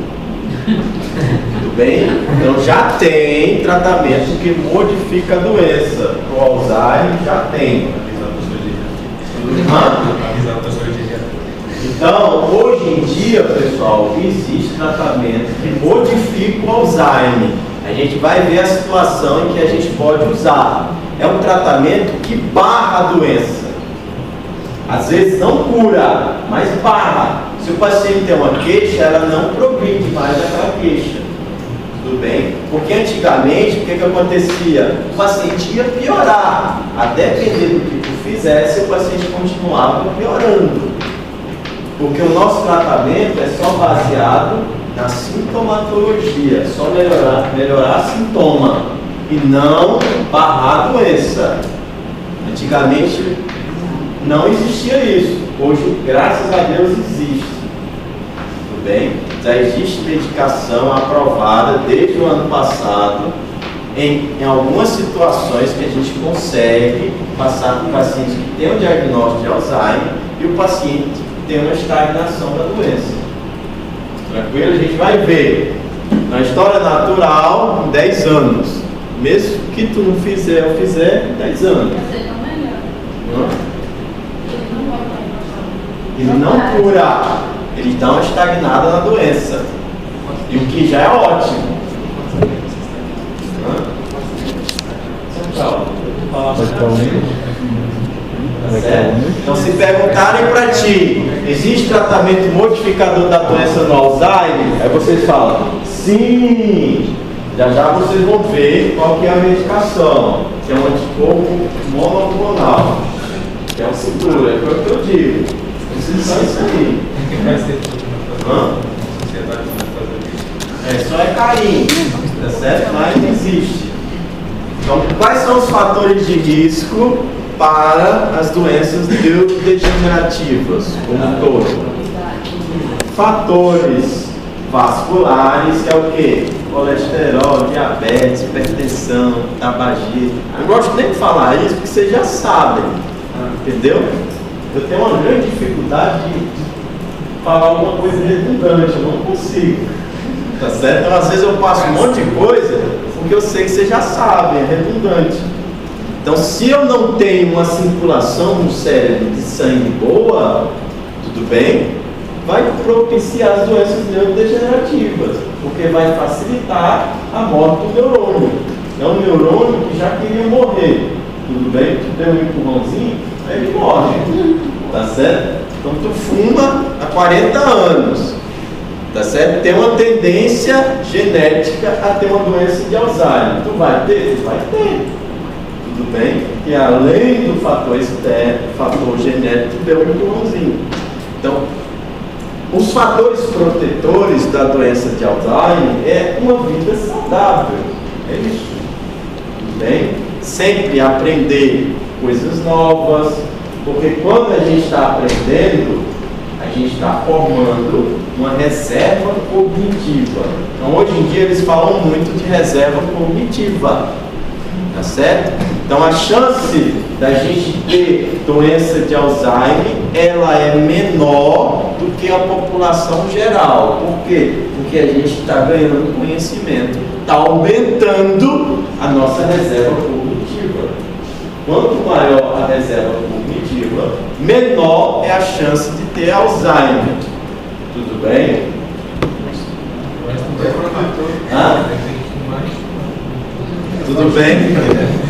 Tudo bem? Então já tem tratamento que modifica a doença. Para o Alzheimer já tem. Então, hoje em dia, pessoal, existe tratamento que modifica o Alzheimer. A gente vai ver a situação em que a gente pode usar. É um tratamento que barra a doença. Às vezes não cura, mas barra. Se o paciente tem uma queixa, ela não progride mais aquela queixa. Tudo bem? Porque antigamente, o que acontecia? O paciente ia piorar. A depender do que tu fizesse, o paciente continuava piorando. Porque o nosso tratamento é só baseado na sintomatologia, só melhorar sintoma e não barrar a doença. Antigamente não existia isso. Hoje, graças a Deus, existe. Tudo bem? Já existe medicação aprovada desde o ano passado em algumas situações que a gente consegue passar para o paciente que tem um diagnóstico de Alzheimer e o paciente tem uma estagnação da doença. Tranquilo? A gente vai ver na história natural em 10 anos. Mesmo que tu não fizer, eu fizer, 10 anos. Ele não cura, ele dá uma estagnada na doença. E o que já é ótimo. Então, se perguntarem para ti, existe tratamento modificador da doença no Alzheimer? Aí vocês falam, sim. Já vocês vão ver qual que é a medicação, que é um anticorpo monoclonal, que é o Cintura, é o que eu digo. Precisa só isso aí. Só é carinho, tá certo? Mas existe. Então, quais são os fatores de risco para as doenças neurodegenerativas como um todo? Fatores vasculares, que é o quê? Colesterol, diabetes, hipertensão, tabagismo. Eu não gosto nem de falar isso porque vocês já sabem, entendeu? Eu tenho uma grande dificuldade de falar alguma coisa redundante, eu não consigo, tá certo? Então, às vezes eu passo um monte de coisa porque eu sei que vocês já sabem, é redundante. Então, se eu não tenho uma circulação no cérebro de sangue boa, tudo bem, vai propiciar as doenças neurodegenerativas, porque vai facilitar a morte do neurônio. É um neurônio que já queria morrer, tudo bem? Tu deu um empurrãozinho, aí ele morre, tá certo? Então tu fuma há 40 anos, tá certo? Tem uma tendência genética a ter uma doença de Alzheimer. Tu vai ter? Tu vai ter. Tudo bem? E além do fator externo, fator genético, tu deu um empurrãozinho. Então, os fatores protetores da doença de Alzheimer é uma vida saudável. É isso. Tudo bem? Sempre aprender coisas novas, porque quando a gente está aprendendo, a gente está formando uma reserva cognitiva. Então, hoje em dia, eles falam muito de reserva cognitiva. Tá certo? Então, a chance da gente ter doença de Alzheimer, ela é menor do que a população geral. Por quê? Porque a gente está ganhando conhecimento, está aumentando a nossa reserva cognitiva. quanto maior a reserva cognitiva, menor é a chance de ter Alzheimer. Tudo bem? Hã? Tudo bem?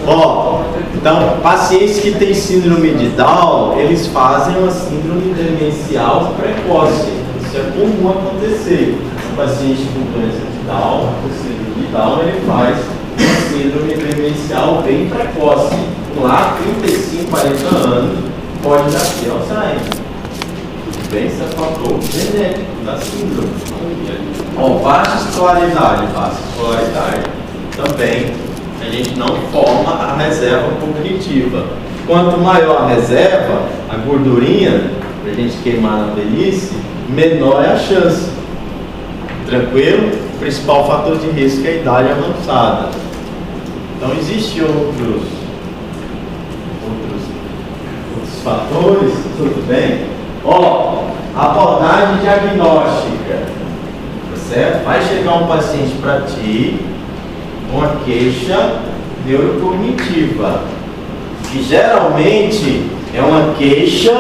Ó, então, pacientes que têm síndrome de Down, eles fazem uma síndrome demencial precoce. Isso é comum acontecer. Um paciente com doença de Down, com síndrome de Down, ele faz uma síndrome demencial bem precoce. Lá, 35, 40 anos, pode nascer Alzheimer. Tudo bem? Isso é fator genético da síndrome. Ó, baixa escolaridade também a gente não forma a reserva cognitiva. Quanto maior a reserva, a gordurinha, para a gente queimar na velhice, menor é a chance. Tranquilo? O principal fator de risco é a idade avançada. Então existem outros fatores, tudo bem? Ó, abordagem diagnóstica, tá certo? Vai chegar um paciente para ti com uma queixa neurocognitiva, que geralmente é uma queixa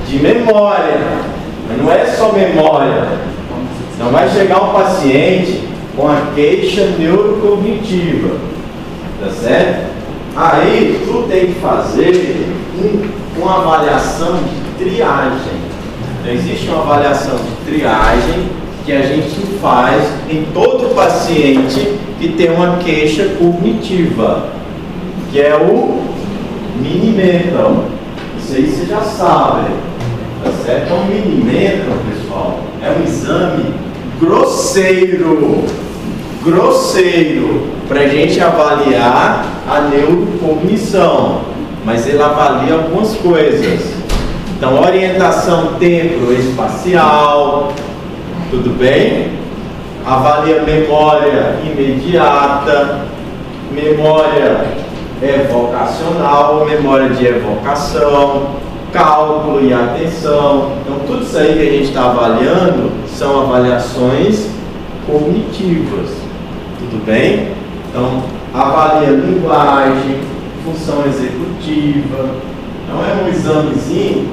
de memória, mas não é só memória. Então vai chegar um paciente com a queixa neurocognitiva, tá certo? Aí tu tem que fazer uma avaliação de triagem. Então existe uma avaliação de triagem que a gente faz em todo paciente que tem uma queixa cognitiva, que é o Mini-Mental. Isso aí você já sabe, tá certo? Então o Mini-Mental, pessoal, é um exame grosseiro para a gente avaliar a neurocognição, mas ele avalia algumas coisas. Então, orientação temporoespacial, tudo bem? Avalia memória imediata, memória evocacional, memória de evocação, cálculo e atenção. Então, tudo isso aí que a gente está avaliando são avaliações cognitivas, tudo bem? Então, avalia linguagem, função executiva. Então, é um examezinho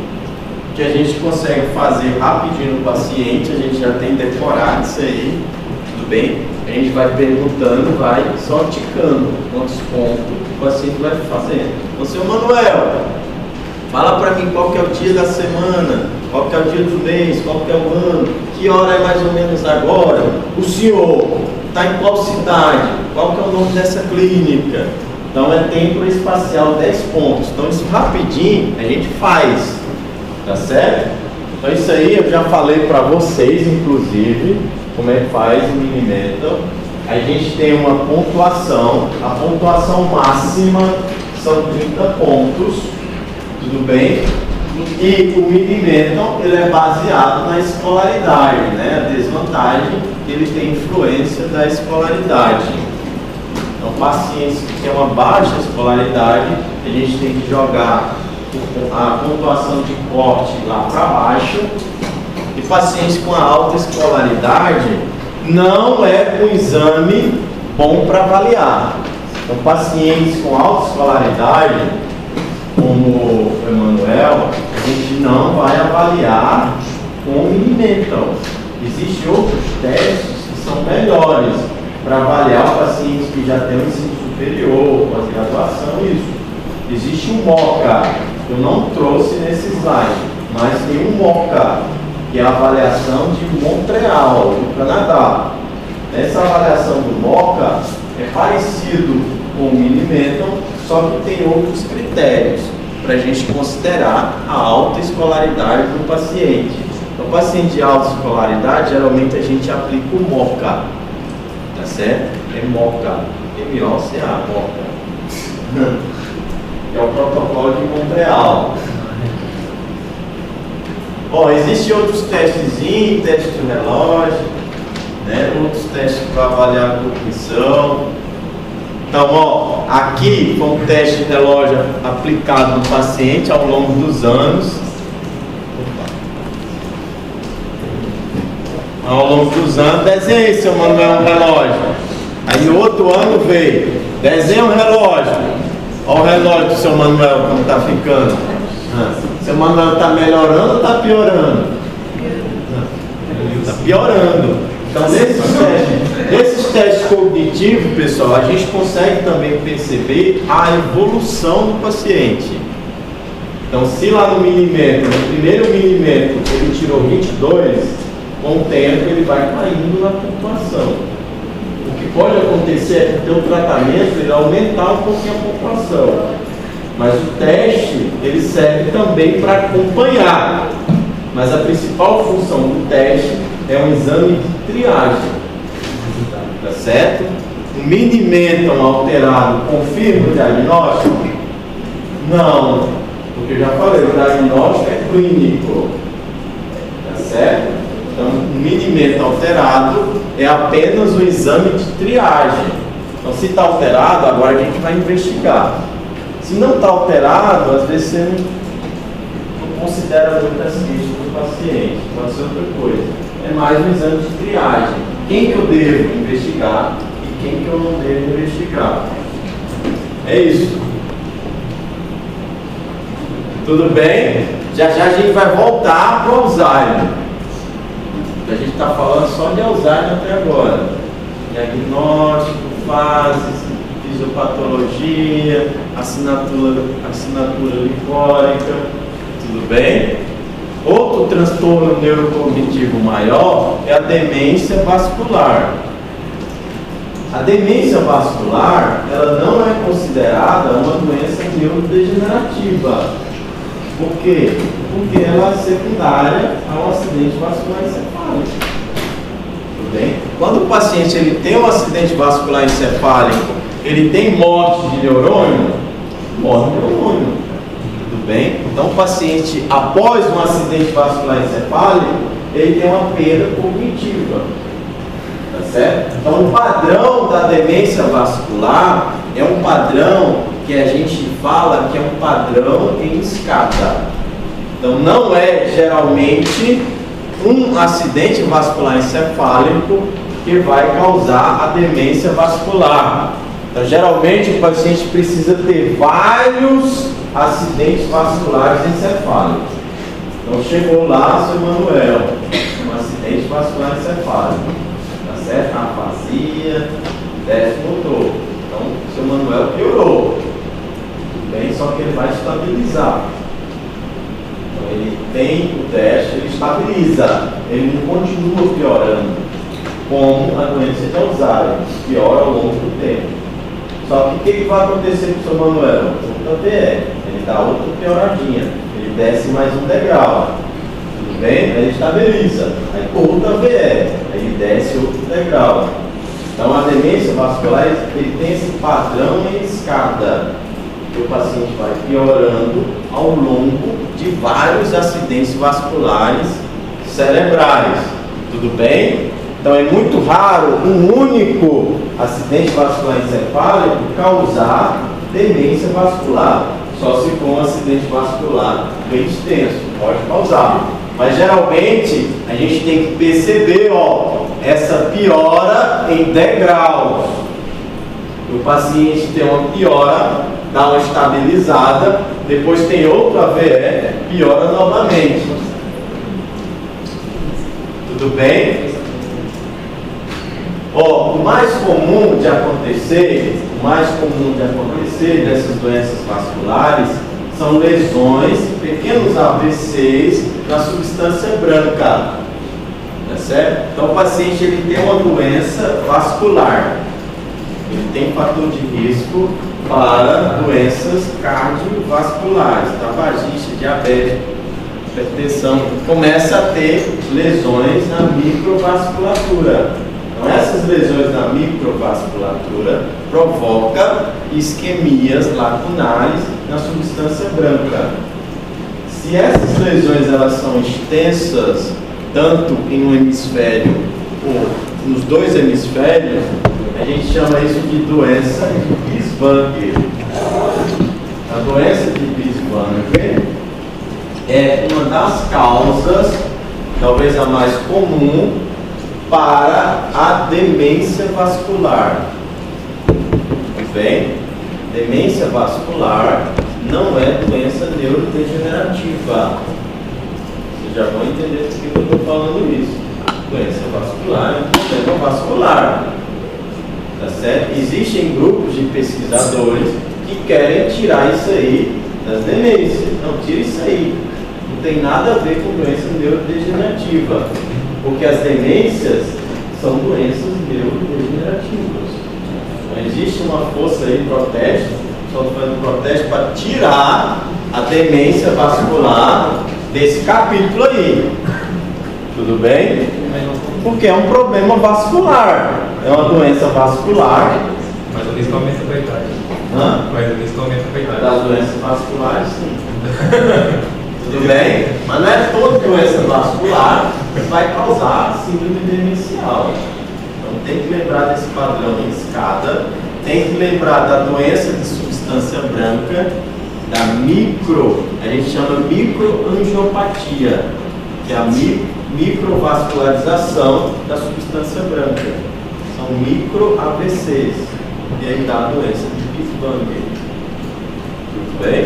que a gente consegue fazer rapidinho no paciente, a gente já tem decorado isso aí, tudo bem? A gente vai perguntando, vai só ticando quantos pontos o paciente vai fazendo. Então, seu Manuel, fala para mim qual que é o dia da semana, qual que é o dia do mês, qual que é o ano, que hora é mais ou menos agora, o senhor está em qual cidade, qual que é o nome dessa clínica. Então é tempo espacial 10 pontos. Então isso rapidinho a gente faz, tá certo? Então isso aí eu já falei para vocês, inclusive, como é que faz o Mini-Mental. A gente tem uma pontuação, a pontuação máxima são 30 pontos, tudo bem? E o Mini-Mental, ele é baseado na escolaridade, né? A desvantagem, ele tem influência da escolaridade. Então, pacientes que têm uma baixa escolaridade, a gente tem que jogar a pontuação de corte lá para baixo. E pacientes com a alta escolaridade, não é um exame bom para avaliar. Então, pacientes com alta escolaridade, como o Emanuel, a gente não vai avaliar com o Mini-Mental. Existem outros testes que são melhores para avaliar pacientes que já têm um ensino superior, pós-graduação, isso. Existe um MOCA, eu não trouxe nesse slide, mas tem um MOCA, que é a avaliação de Montreal, no Canadá. Essa avaliação do MOCA é parecido com o Mini-Mental, só que tem outros critérios para a gente considerar a alta escolaridade do paciente. Então, o paciente de alta escolaridade, geralmente a gente aplica o MOCA, tá certo? É MOCA, M-O-C-A, MOCA. É o protocolo de Montreal. Ó, existem outros testezinhos, teste do relógio, né? Outros testes para avaliar a cognição. Então, ó, aqui foi um teste de relógio aplicado no paciente ao longo dos anos. Ao longo dos anos, desenhe, seu Manuel, um relógio. Aí no outro ano veio, desenha um relógio. Olha o relógio do seu Manuel como está ficando. Seu Manuel está melhorando ou está piorando? Está piorando. Então, nesses testes cognitivos, pessoal, a gente consegue também perceber a evolução do paciente. Então, se lá no milimêtro, no primeiro milimêtro, ele tirou 22, com o tempo ele vai caindo na pontuação. O que pode acontecer é que o teu tratamento ele aumentar um pouquinho a pontuação. Mas o teste, ele serve também para acompanhar. Mas a principal função do teste é um exame de triagem. Tá certo? O minimenton alterado confirma o diagnóstico? Não. Porque eu já falei, o diagnóstico é clínico. Tá certo? Então, o minimenton alterado é apenas o exame de triagem. Então, se está alterado, agora a gente vai investigar. Se não está alterado, às vezes você não considera muito a ciência do paciente, pode ser outra coisa. É mais um exame de triagem. Quem que eu devo investigar e quem que eu não devo investigar. É isso. Tudo bem? Já já a gente vai voltar para o Alzheimer. A gente está falando só de Alzheimer até agora. Diagnóstico, fases, fisiopatologia, assinatura licórica, tudo bem? Outro transtorno neurocognitivo maior é a demência vascular. A demência vascular, ela não é considerada uma doença neurodegenerativa. Por quê? Porque ela é secundária a um acidente vascular encefálico. Tudo bem? Quando o paciente ele tem um acidente vascular encefálico, ele tem morte de neurônio? Morre de neurônio. Tudo bem? Então, o paciente, após um acidente vascular encefálico, ele tem uma perda cognitiva. Tá certo? Então, o padrão da demência vascular é um padrão que a gente fala que é um padrão em escada. Então, não é geralmente um acidente vascular encefálico que vai causar a demência vascular. Então, geralmente, o paciente precisa ter vários acidentes vasculares encefálicos. Então, chegou lá, seu Manuel, um acidente vascular encefálico. Tá certo? Afasia, déficit motor. Então, seu Manuel piorou. Tudo bem? Só que ele vai estabilizar. Então, ele tem o teste, ele estabiliza. Ele não continua piorando, como a doença de Alzheimer, piora ao longo do tempo. Só que o que vai acontecer com o seu Manuel? Outra VE, ele dá outra pioradinha, ele desce mais um degrau, tudo bem? Aí ele estabiliza, aí outra VE, aí ele desce outro degrau. Então a demência vascular, ele tem esse padrão em escada, que o paciente vai piorando ao longo de vários acidentes vasculares cerebrais, tudo bem? Então é muito raro um único acidente vascular encefálico causar demência vascular. Só se for um acidente vascular bem extenso, pode causar. Mas geralmente a gente tem que perceber, essa piora em degraus. O paciente tem uma piora, dá uma estabilizada, depois tem outra VE, piora novamente. Tudo bem? O mais comum de acontecer dessas doenças vasculares são lesões, pequenos AVCs na substância branca, tá certo? Então o paciente ele tem uma doença vascular, ele tem fator de risco para doenças cardiovasculares, tabagista, diabetes, hipertensão, começa a ter lesões na microvasculatura. Então, essas lesões na microvasculatura provocam isquemias lacunares na substância branca. Se essas lesões elas são extensas, tanto em um hemisfério ou nos dois hemisférios, a gente chama isso de doença de Bieswanger. A doença de Bieswanger é uma das causas, talvez a mais comum, para a demência vascular. Tudo bem? Demência vascular não é doença neurodegenerativa. Vocês já vão entender por que eu estou falando isso. Doença vascular é um problema vascular. Tá certo? Existem grupos de pesquisadores que querem tirar isso aí das demências. Não, tira isso aí. Não tem nada a ver com doença neurodegenerativa. Porque as demências são doenças neurodegenerativas. Então, existe uma força aí, protesto, só fazendo protesto para tirar a demência vascular desse capítulo aí. Tudo bem? Porque é um problema vascular. É uma doença vascular. Mas o risco aumenta com a idade. Mas o risco aumenta com a idade. Das doenças vasculares, sim. Tudo bem? Mas não é toda doença vascular que vai causar síndrome demencial. Então tem que lembrar desse padrão em escada. Tem que lembrar da doença de substância branca, da a gente chama microangiopatia, que é a microvascularização da substância branca. São micro-AVCs. E aí dá a doença de Pittsburgh. Tudo bem?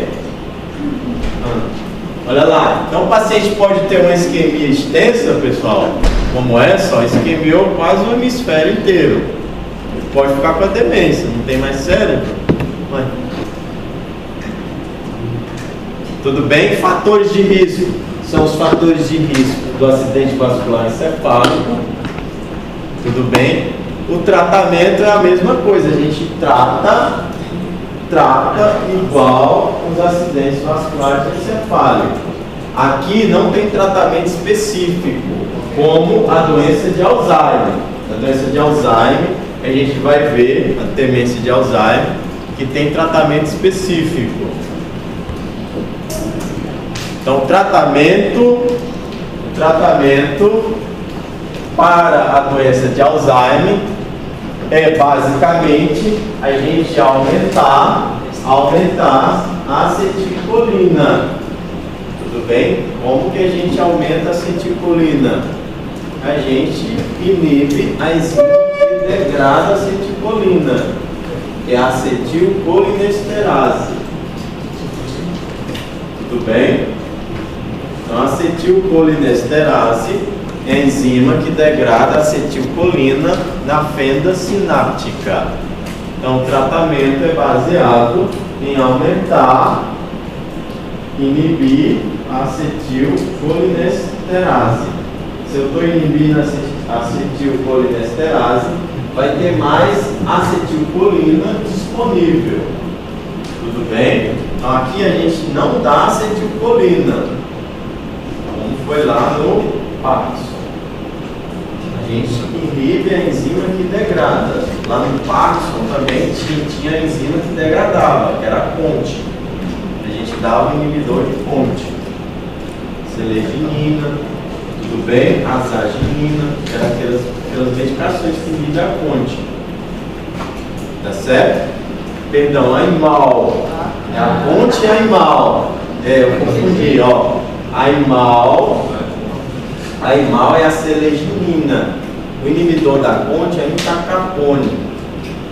Olha lá. Então o paciente pode ter uma isquemia extensa, pessoal, como essa, ó, isquemiou quase o hemisfério inteiro. Ele pode ficar com a demência, não tem mais cérebro. Mas... Tudo bem? Fatores de risco. São os fatores de risco do acidente vascular encefálico. Tudo bem? O tratamento é a mesma coisa. A gente trata igual os acidentes vasculares encefálicos. Aqui não tem tratamento específico, como a doença de Alzheimer. A doença de Alzheimer, a gente vai ver, a demência de Alzheimer, que tem tratamento específico. Então, o tratamento para a doença de Alzheimer é basicamente a gente aumentar a acetilcolina. Tudo bem? Como que a gente aumenta a acetilcolina? A gente inibe a enzima que degrada a acetilcolina, que é a acetilcolinesterase. Tudo bem? Então, a acetilcolinesterase é a enzima que degrada a acetilcolina na fenda sináptica. Então, o tratamento é baseado em aumentar, inibir a acetilcolinesterase. Se eu estou inibindo a acetilcolinesterase, vai ter mais acetilcolina disponível. Tudo bem? Então, aqui a gente não dá acetilcolina, como foi lá no Parkinson. A gente inibe a enzima que degrada. Lá no Parkinson também tinha a enzima que degradava, que era a CONT. A gente dava o inibidor de CONT. Seleginina, tudo bem? Azaginina, que eram aquelas medicações que inibem a CONT. Tá certo? Perdão, a IMAL. É a CONT e a IMAL. Eu confundi, ó. A IMAL é a seleginina. O inibidor da CONT é a entacapone.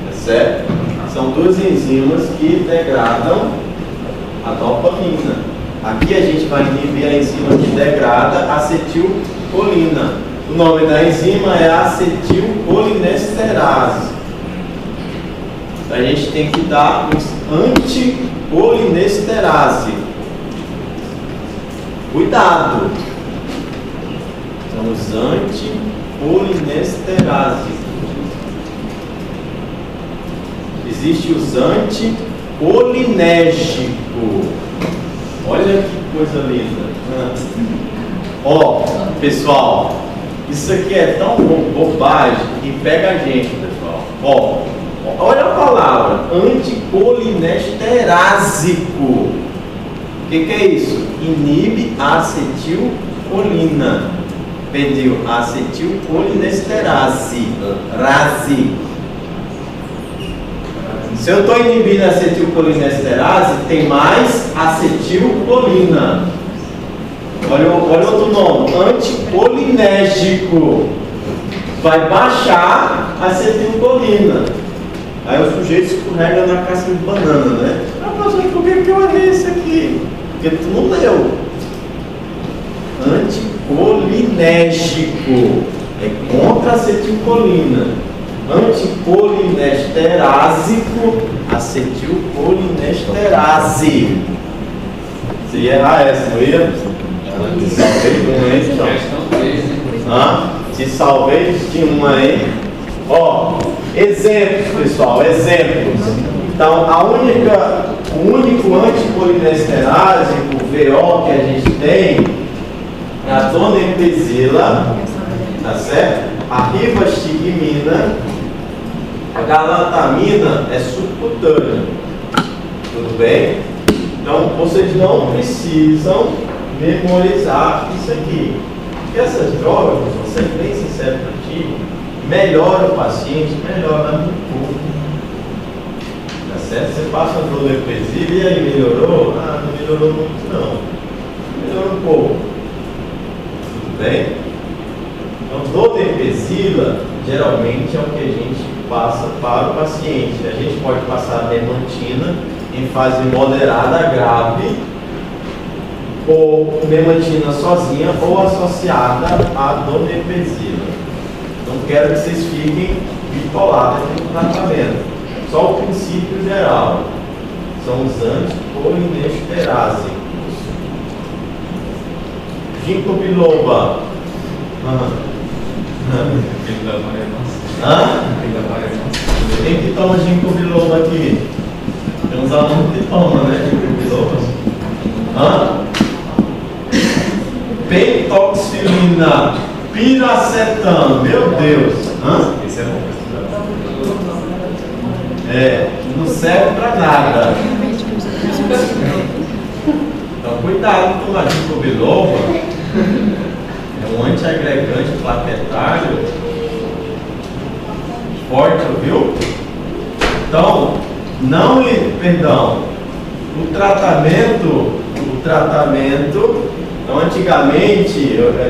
Tá certo? São duas enzimas que degradam a dopamina. Aqui a gente vai inibir a enzima que degrada a acetilcolina. O nome da enzima é acetilcolinesterase. Então a gente tem que dar os anticolinesterase. Cuidado! São os anticolinesterase. Existe os anticolinérgicos. Olha que coisa linda. Ó, pessoal, isso aqui é tão bobagem que pega a gente, pessoal. Ó, olha a palavra, anticolinesterasico. O que é isso? Inibe a acetilcolina. Pediu acetilcolinesterase. Se eu estou inibindo a acetilcolinesterase, tem mais acetilcolina. Olha outro nome, anticolinérgico. Vai baixar a acetilcolina. Aí o sujeito escorrega na casca de banana, né? Ah, professor, por que eu olhei isso aqui? Porque tu não leu. Anticolinérgico é contra acetilcolina. Anticolinesterásico, acetilcolinesterase. Você ia errar essa, não ia? Te salvei de uma aí, então. Te salvei de uma aí. Ó, exemplos, pessoal, exemplos. Então, o único anticolinesterásico, VO, que a gente tem é a donepezila, tá certo? A rivastigmina, a galantamina é subcutânea. Tudo bem? Então, vocês não precisam memorizar isso aqui. Porque essas drogas, vou ser bem sincero para ti, melhora o paciente, melhora muito pouco. Tá certo? Você passa a donepezila e aí melhorou? Ah, não melhorou muito não. Melhorou um pouco. Tudo bem? Então, donepezila geralmente é o que a gente passa para o paciente. A gente pode passar a memantina em fase moderada grave, ou memantina sozinha ou associada à donepezila. Não quero que vocês fiquem bitolados no tratamento. Só o princípio geral. São os anticolinesteráticos. Ginkgo biloba. Quem que toma ginkgo biloba aqui? Tem uns alunos que tomam, né? Ginkgo biloba. Pentoxilina, piracetano, meu Deus. Esse é bom. Não serve pra nada. Então, cuidado com a ginkgo biloba. É um antiagregante plaquetário forte, viu? Então, o tratamento, então antigamente,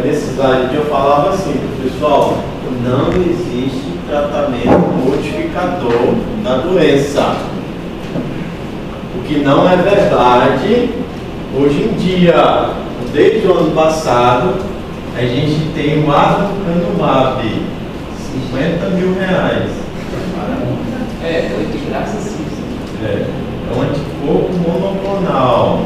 nesse slide eu falava assim, pessoal, não existe tratamento modificador da doença. O que não é verdade, hoje em dia, desde o ano passado, a gente tem o aducanumab, R$50 mil. Foi de graça sim. É um anticorpo monoclonal.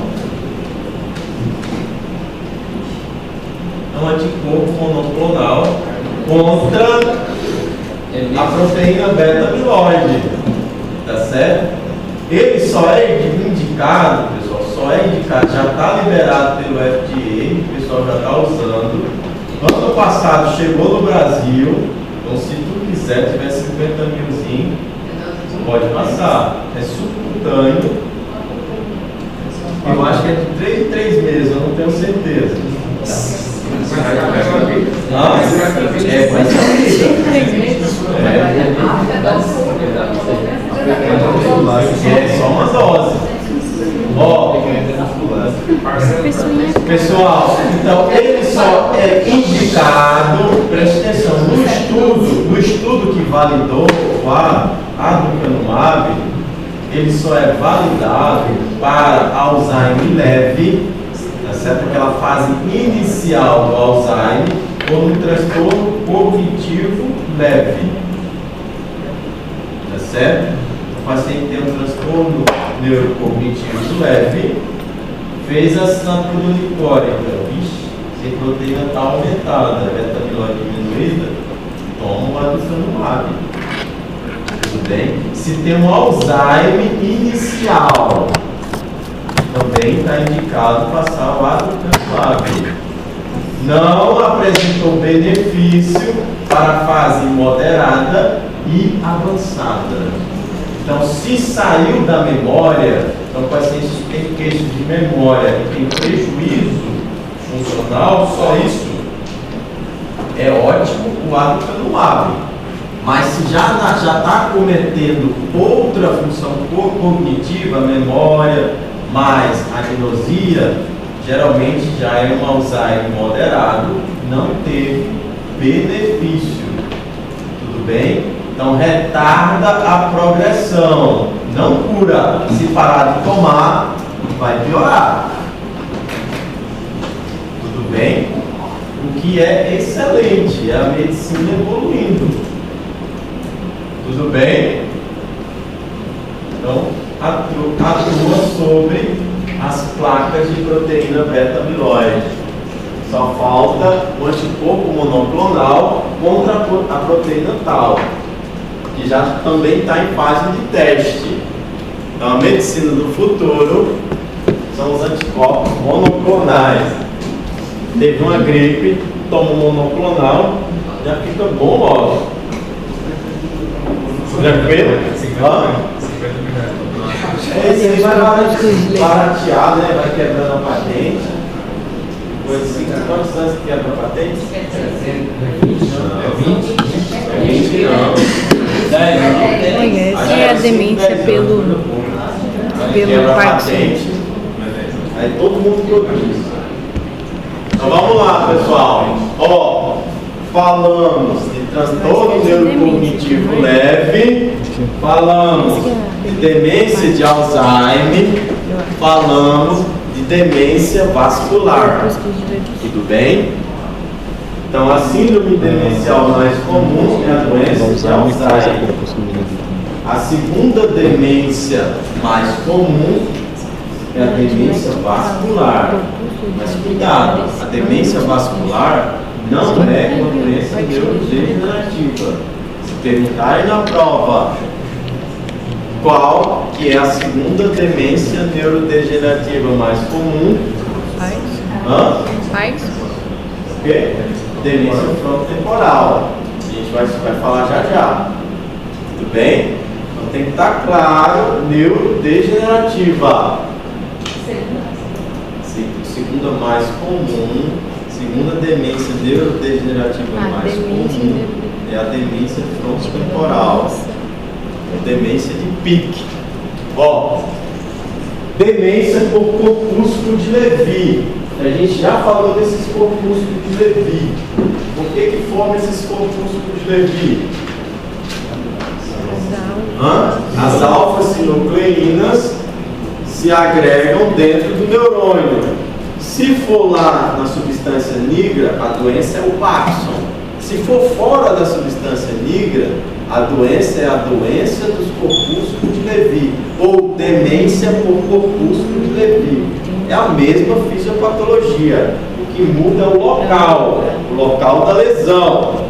É um anticorpo monoclonal contra a proteína beta-amiloide. Tá certo? Ele só é indicado, pessoal, já está liberado pelo FDA, o pessoal já está usando. Ano passado chegou no Brasil, então se tu quiser, tiver 50 milzinho, pode passar. É subcutâneo. Eu acho que é de 3 em 3 meses, eu não tenho certeza. É só uma dose. Pessoal, então ele só é indicado, preste atenção, no estudo que validou a aducanumab, ele só é validado para Alzheimer leve, tá certo? Aquela fase inicial do Alzheimer ou no transtorno cognitivo leve, tá certo? O paciente tem um transtorno neurocognitivo leve, fez a assinatura unicórica, se a proteína está aumentada, a beta-amiloide diminuída, toma o aducanumab. Tudo bem? Se tem um Alzheimer inicial, também está indicado passar o aducanumab. Não apresentou benefício para a fase moderada e avançada. Então, se saiu da memória, então o paciente tem queixa de memória e tem prejuízo funcional, só isso, é ótimo o aducanumab. Mas se já está cometendo outra função cognitiva, memória, mais agnosia, geralmente já é um Alzheimer moderado, não teve benefício. Tudo bem? Então retarda a progressão, não cura. Se parar de tomar, vai piorar. Tudo bem? O que é excelente, é a medicina evoluindo. Tudo bem? Então, atua sobre as placas de proteína beta-amiloide. Só falta o anticorpo monoclonal contra a proteína tal, que já também está em fase de teste. Então, a medicina do futuro são os anticorpos monoclonais. Teve uma gripe, toma um monoclonal, já fica bom logo. Tranquilo? Esse aí vai baratear, né? Vai quebrando a patente. Coisa assim, quantos anos que quebra a patente? É 20 não. 10 não. Essa é a demência pelo Parkinson. Aí todo mundo produz. Então vamos lá, pessoal. Ó, falamos de transtorno neurocognitivo leve, falamos de demência de Alzheimer, falamos de demência vascular. Tudo bem? Então a síndrome demencial mais comum é a doença de Alzheimer. A segunda demência mais comum é a demência vascular. Mas cuidado, a demência vascular não é uma doença neurodegenerativa. Se perguntarem na prova qual que é a segunda demência neurodegenerativa mais comum? O quê? Demência frontotemporal. A gente vai falar já. Tudo bem? Então tem que estar claro, neurodegenerativa. Segunda mais comum, segunda demência neurodegenerativa mais comum é a demência frontotemporal, demência de Pick. Ó, demência por corpúsculo de Levy. A gente já falou desses corpúsculos de Levy. Por que forma esses corpúsculos de Levy? As alfa-sinucleínas se agregam dentro do neurônio. Se for lá na substância negra, a doença é o Parkinson. Se for fora da substância negra, a doença é a doença dos corpúsculos de Levy, ou demência por corpúsculo de Levy. É a mesma fisiopatologia. O que muda é o local da lesão.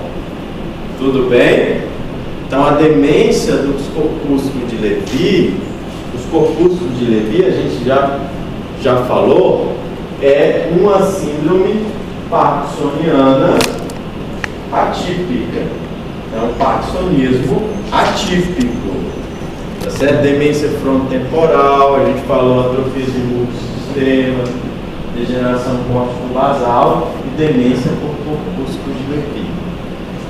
Tudo bem? Então a demência dos corpúsculos de Levy, os corpúsculos de Levy, a gente já falou, é uma síndrome parkinsoniana atípica. É um parkinsonismo atípico. Tá certo? Demência frontotemporal, a gente falou atrofia de multissistema, degeneração córtico-basal e demência por corpúsculos de Levy.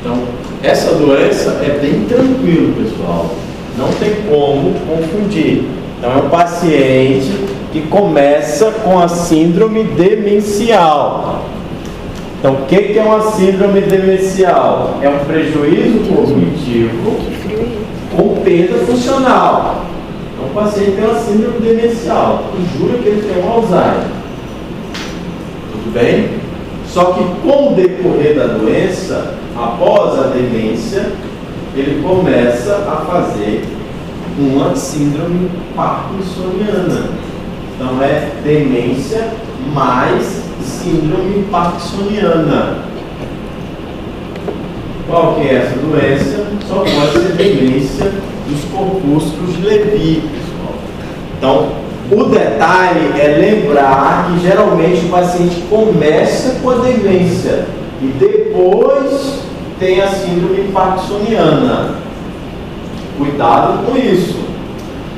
Então, essa doença é bem tranquilo, pessoal. Não tem como confundir. Então, é um paciente que começa com a síndrome demencial. Então, o que é uma síndrome demencial? É um prejuízo cognitivo com perda funcional. Então, o paciente tem uma síndrome demencial. Jura que ele tem um Alzheimer. Tudo bem? Só que com o decorrer da doença, após a demência, ele começa a fazer uma síndrome parkinsoniana. Então é demência mais síndrome parkinsoniana. Qual que é essa doença? Só pode ser demência dos corpúsculos de Levy, pessoal. Então, o detalhe é lembrar que geralmente o paciente começa com a demência e depois tem a síndrome parkinsoniana. Cuidado com isso.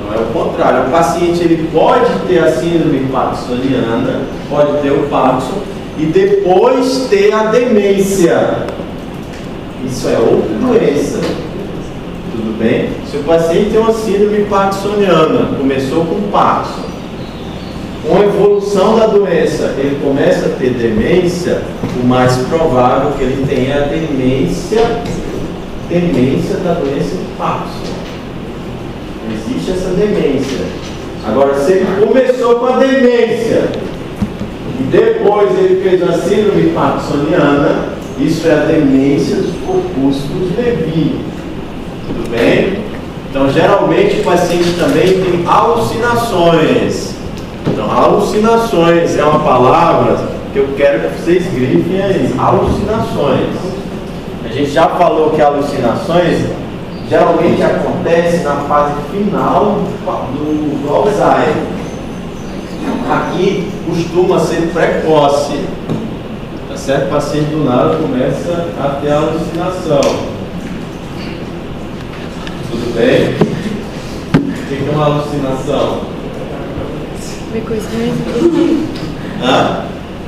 Não é o contrário. O paciente ele pode ter a síndrome parkinsoniana, pode ter o Parkinson e depois ter a demência. Isso é outra doença. Tudo bem? Se o paciente tem uma síndrome parkinsoniana, começou com Parkinson, com a evolução da doença, ele começa a ter demência, o mais provável que ele tenha a demência demência da doença de Parkinson. Existe essa demência. Agora, se ele começou com a demência e depois ele fez a síndrome parkinsoniana, isso é a demência dos corpúsculos Lewy. Tudo bem? Então, geralmente, o paciente também tem alucinações. Então, alucinações é uma palavra que eu quero que vocês grifem aí. Alucinações. A gente já falou que alucinações geralmente acontecem na fase final do Alzheimer. Aqui costuma ser precoce. Tá certo? O paciente do nada começa a ter alucinação. Tudo bem? O que é uma alucinação? Uma coisa mais. Hã?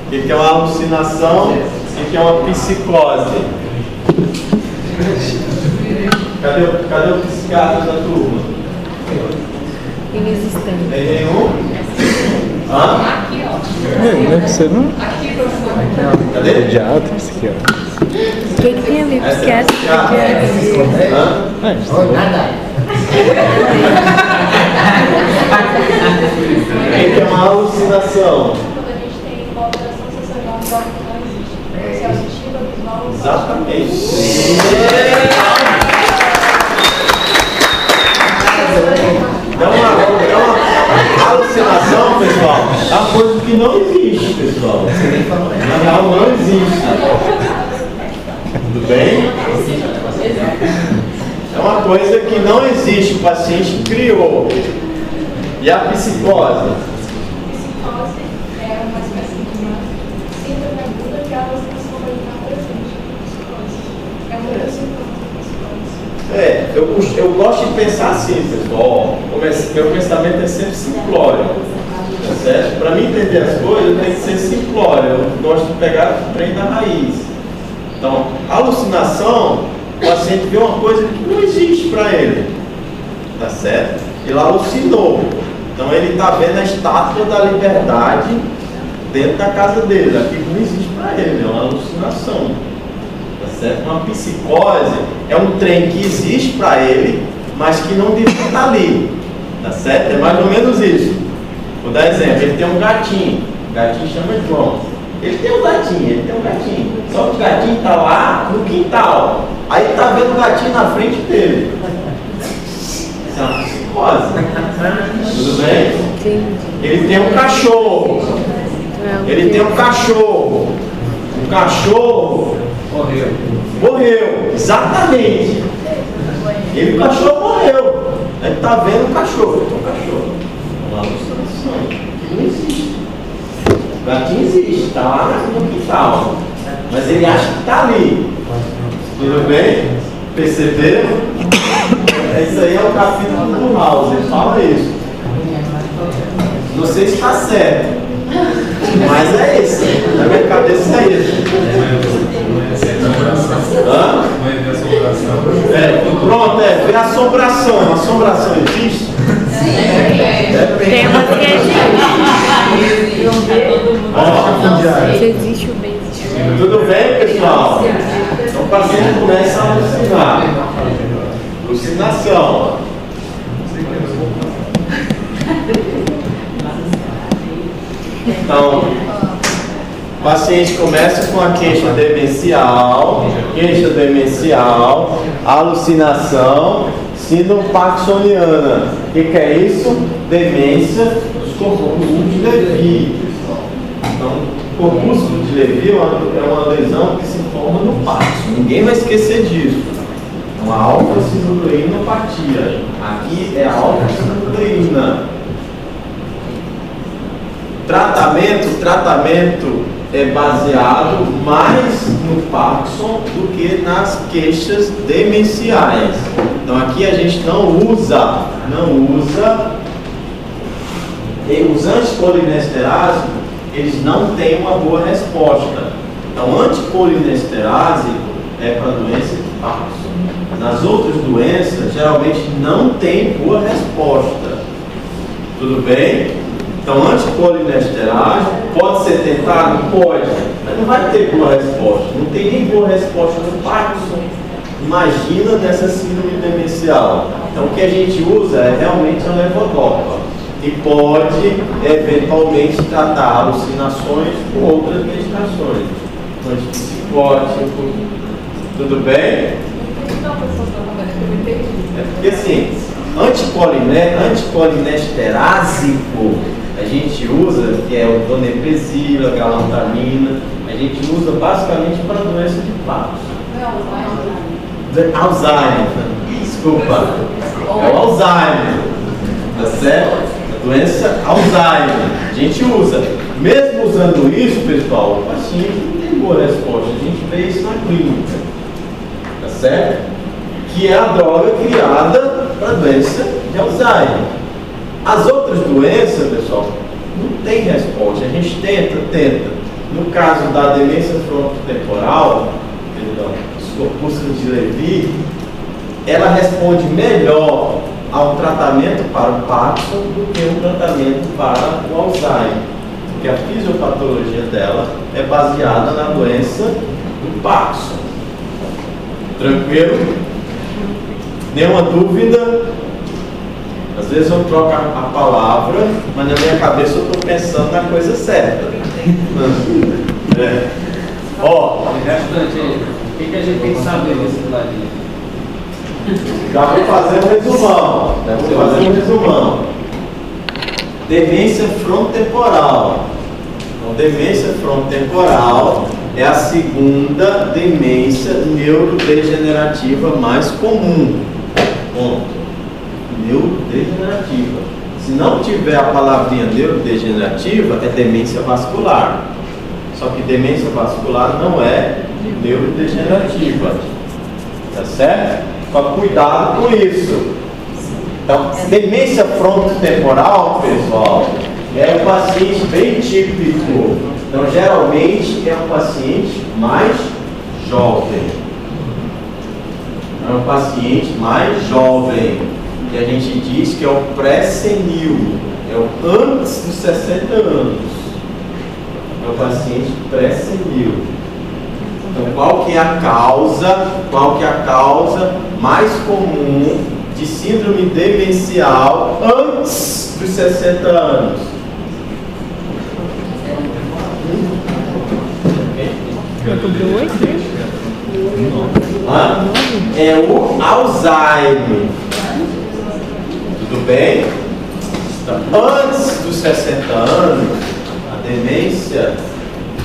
O que é uma alucinação? O que é uma psicose? Cadê o psiquiatra da turma? Inexistente. Tem nenhum? Hã? Deve ser, não? Cadê? Pediatra, psiquiatra. O que tem a ver Essa é psiquiatra? Hã? O que é uma alucinação? Quando a gente tem uma alteração sensorial no corpo que não existe. Se é auditiva, visual, Exatamente. Então, uma alucinação, pessoal, é uma coisa que não existe, pessoal. Na real, não existe. Tudo bem? É uma coisa que não existe, o paciente criou. E a psicose? Psicose é uma espécie de uma síndrome aguda que a alucinação vai estar presente. É um grande sintoma da psicose. Eu gosto de pensar assim, pessoal. Meu pensamento é sempre simplório. Tá certo? Para mim entender as coisas tem que ser simplório. Eu gosto de pegar o trem da raiz. Então, alucinação, o paciente vê uma coisa que não existe para ele. Tá certo? Ele alucinou. Então ele está vendo a estátua da liberdade dentro da casa dele. Aquilo não existe para ele, é uma alucinação. Tá certo? Uma psicose é um trem que existe para ele, mas que não devia estar ali. Tá certo? É mais ou menos isso. Vou dar exemplo, ele tem um gatinho. O gatinho chama João. Ele tem um gatinho. Só que o gatinho está lá no quintal. Aí ele está vendo o gatinho na frente dele. Isso é uma psicose. Tudo bem? Entendi. Ele tem um cachorro. O cachorro morreu. Exatamente. O cachorro morreu. Ele está vendo o cachorro. Uma alucinação que não existe. O gatinho existe, está lá no quintal. Mas ele acha que está ali. Tudo bem? Perceberam? Isso aí é o capítulo do House, ele fala isso. Não sei se está certo, mas é isso. Na minha cabeça é isso. Hã? Pronto, vê a assombração. A assombração existe? Tem uma que existe. Se existe o bem, existe o bem. Tudo bem, pessoal? Então o paciente começa a alucinar. Alucinação. Então, o paciente começa com a queixa demencial, alucinação, síndrome parkinsoniana. O que é isso? Demência dos corpúsculos de Lewy. Então, o corpúsculo de Lewy é uma lesão que se forma no Parkinson. Ninguém vai esquecer disso. Uma alfa-sinucleinopatia. Aqui é a alfa-sinucleína. Tratamento é baseado mais no Parkinson do que nas queixas demenciais. Então aqui a gente não usa os anticolinesteráse, eles não têm uma boa resposta. Então anticolinesteráse é para doença de Parkinson. Nas outras doenças, geralmente não tem boa resposta. Tudo bem? Então, anticolinesteráse pode ser tentado? Pode, mas não vai ter boa resposta. Não tem nem boa resposta no Parkinson. imagina nessa síndrome demencial. Então, o que a gente usa é realmente a levodopa. E pode, eventualmente, tratar alucinações com outras medicações. Antipsicótico, tudo bem? É porque assim, anticolinesterásico a gente usa, que é o donepezila, galantamina, a gente usa basicamente para doença de Parkinson. Alzheimer, desculpa, é o Alzheimer, tá certo? A doença Alzheimer, a gente usa. Mesmo usando isso, pessoal, o paciente não tem boa resposta, a gente vê isso na clínica, tá certo? Que é a droga criada para a doença de Alzheimer. As outras doenças, pessoal, não tem resposta, a gente tenta. No caso da demência frontotemporal, os corpúsculos de Levy, ela responde melhor ao tratamento para o Parkinson do que o tratamento para o Alzheimer, porque a fisiopatologia dela é baseada na doença do Parkinson. Tranquilo? Nenhuma dúvida? Às vezes eu troco a palavra, mas na minha cabeça eu estou pensando na coisa certa. Ó, O restante aí, o que a gente tem que saber desse ladinho? já vou fazer um resumão. Demência frontotemporal. Então, demência frontotemporal é a segunda demência neurodegenerativa mais comum. Ponto. Neurodegenerativa. Se não tiver a palavrinha neurodegenerativa, é demência vascular. Só que demência vascular não é neurodegenerativa. Tá certo? Só cuidado com isso. Então, demência frontotemporal, pessoal, é um paciente bem típico. Então, geralmente, é um paciente mais jovem. É um paciente mais jovem. Que a gente diz que é o pré-senil. É o antes dos 60 anos. É o paciente pré-senil. Então, qual que é a causa mais comum de síndrome demencial antes dos 60 anos? É o Alzheimer. Tudo bem? Então, antes dos 60 anos, a demência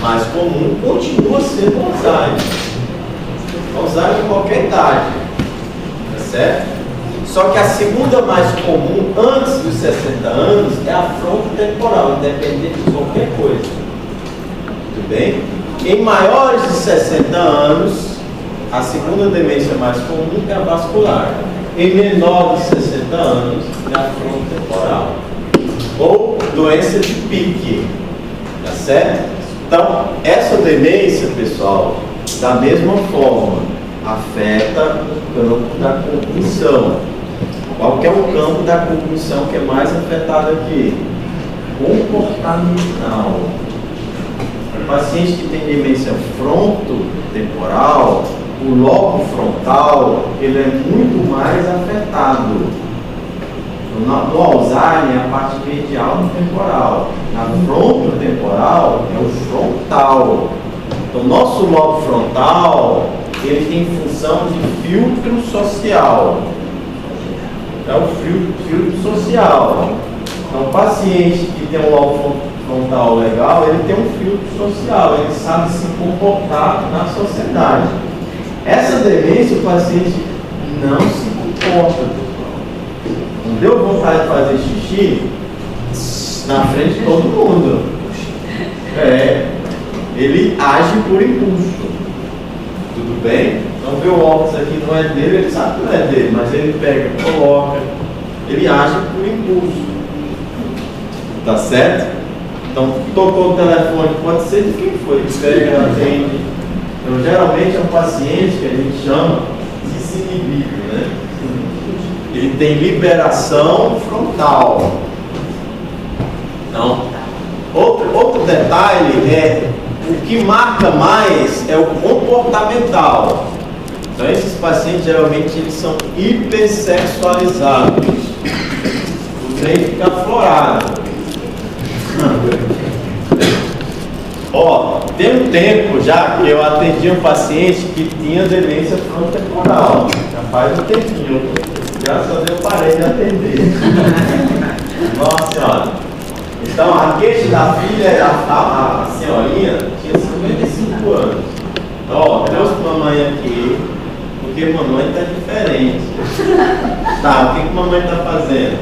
mais comum continua sendo o Alzheimer. Alzheimer em qualquer idade, tá certo? Só que a segunda mais comum antes dos 60 anos é a frontotemporal, independente de qualquer coisa. Tudo bem? Em maiores de 60 anos, a segunda demência mais comum é a vascular. Em menor de 60 anos, é a frontotemporal. Ou doença de Pique, tá certo? Então, essa demência, pessoal, da mesma forma, afeta o campo da cognição. Qual que é o campo da cognição que é mais afetado aqui? Comportamental. O paciente que tem demência frontotemporal, o lobo frontal, ele é muito mais afetado. No Alzheimer, a parte medial no temporal. Na frontotemporal, é o frontal. Então, o nosso lobo frontal, ele tem função de filtro social. É o filtro social. Então, o paciente que tem um lobo frontal legal, ele tem um filtro social, ele sabe se comportar na sociedade. Essa demência, o paciente não se comporta. Não deu vontade de fazer xixi na frente de todo mundo. Ele age por impulso. Tudo bem? Então, vê o óculos aqui, não é dele, ele sabe que não é dele, mas ele pega, coloca, ele age por impulso. Tá certo? Então, tocou o telefone, pode ser de quem foi, ele pega, atende. Então, geralmente é um paciente que a gente chama de sinibido, né? Ele tem liberação frontal. Então, outro detalhe é, o que marca mais é o comportamental. Então esses pacientes geralmente eles são hipersexualizados. O trem fica aflorado. Ó, tem um tempo já que eu atendi um paciente que tinha demência frontotemporal. Já faz um tempinho. Graças a Deus eu parei de atender. Nossa senhora. Então a queixa da filha, a senhorinha, tinha 55 anos. Então, ó, trouxe mamãe aqui, porque mamãe tá diferente. Tá, o que mamãe tá fazendo?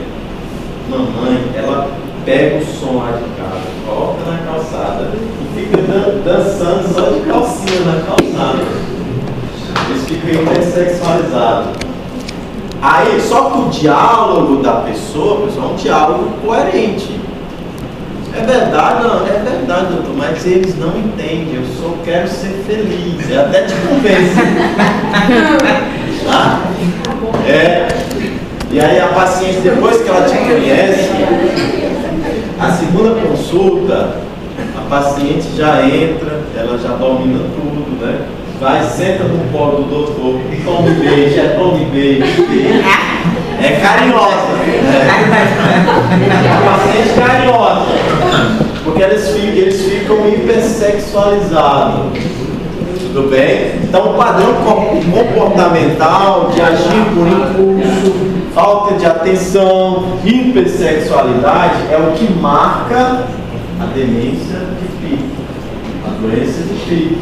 Mamãe, ela pega o som lá de casa, coloca na calçada e fica dançando só de calcinha na calçada. Eles ficam hipersexualizados. Aí, só que o diálogo da pessoa é um diálogo coerente. É verdade, não, é verdade, doutor, mas eles não entendem. Eu só quero ser feliz. Eu até te convenço. Ah, e aí a paciente, depois que ela te conhece, a segunda consulta, a paciente já entra, ela já domina tudo, né? Vai, senta no colo do doutor, tome beijo, tome beijo. É carinhosa. É a paciente carinhosa. Porque eles ficam hipersexualizados. Tudo bem? Então o padrão comportamental de agir por impulso, falta de atenção, hipersexualidade é o que marca a demência de Pick, a doença de Pick,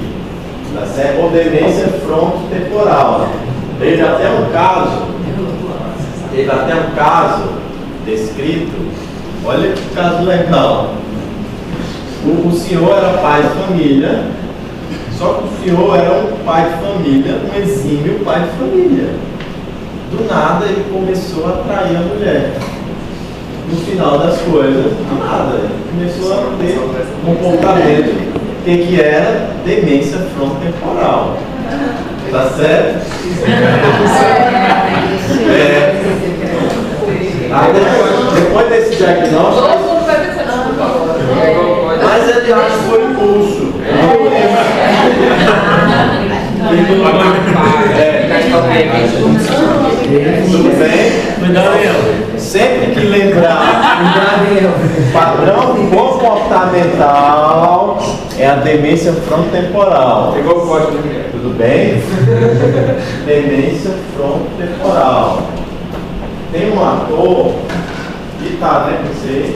tá certo? Ou demência frontotemporal. Teve até um caso descrito, olha que caso legal. O senhor era pai de família, só que o senhor era um pai de família, um exímio pai de família. Do nada ele começou a atrair a mulher. No final das coisas, do nada, ele começou a ter comportamento que era demência frontotemporal. Tá certo? Depois desse diagnóstico, mas ele acha que foi impulso. Tudo bem? Sempre que lembrar, o padrão comportamental é a demência frontotemporal. Tudo bem? Demência frontotemporal. Tem um ator que tá, né? Você.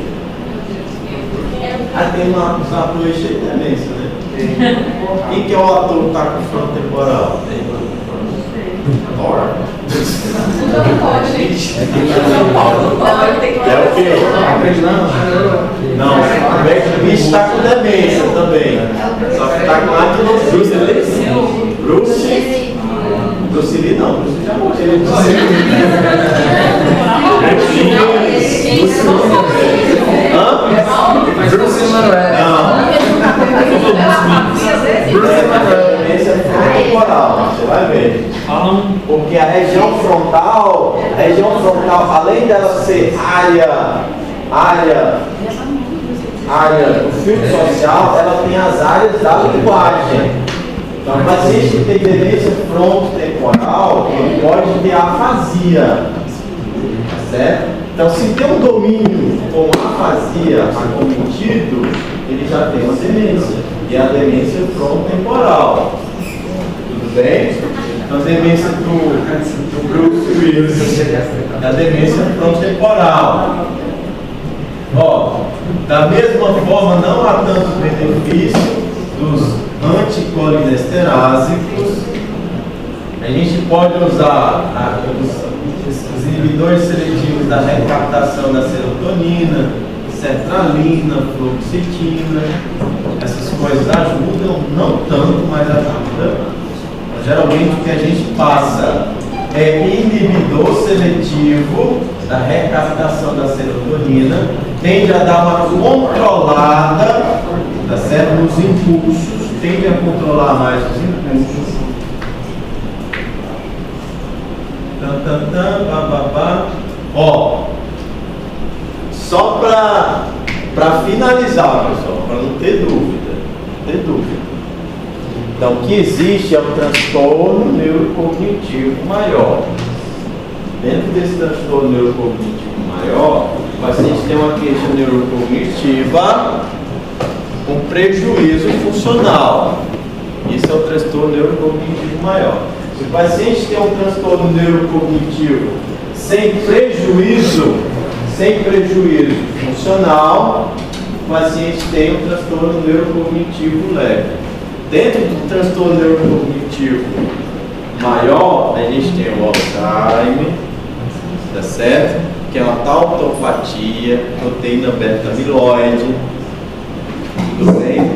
Tem uns atores cheios de demência, né? Quem que é o ator que tá com frontotemporal? Thor? É o quê? Não, o bicho está com demência também. Só que está com Bruce Lee não, Bruce Lee já morreu. Bruce Emanuel. Demência frontotemporal, você vai ver. Porque a região frontal, além dela ser área do filtro social, ela tem as áreas da linguagem. Então, o paciente que tem demência frontotemporal, ele pode ter afasia, tá certo? Então, se tem um domínio com afasia acometido, ele já tem uma demência, e é a demência frontotemporal. Tudo bem? Então, a demência do Bruce Willis é a demência frontotemporal. Ó, da mesma forma, não há tanto benefício dos anticolinesterásicos. A gente pode usar os inibidores seletivos da recaptação da serotonina, sertralina, fluoxetina. Essas coisas ajudam, não tanto, mas ajudam. Geralmente o que a gente passa é inibidor seletivo da recaptação da serotonina, tende a dar uma controlada, tá certo? Nos impulsos, tende a controlar mais os impulsos. Ó, só para finalizar, pessoal, para não ter dúvida, Então, o que existe é um transtorno neurocognitivo maior. Dentro desse transtorno neurocognitivo maior, o paciente tem uma queixa neurocognitiva com prejuízo funcional. Isso é o transtorno neurocognitivo maior. Se o paciente tem um transtorno neurocognitivo sem prejuízo funcional, o paciente tem um transtorno neurocognitivo leve. Dentro do transtorno neurocognitivo maior, a gente tem o Alzheimer, tá certo? Que é uma tautopatia, proteína beta-amiloide, tudo bem?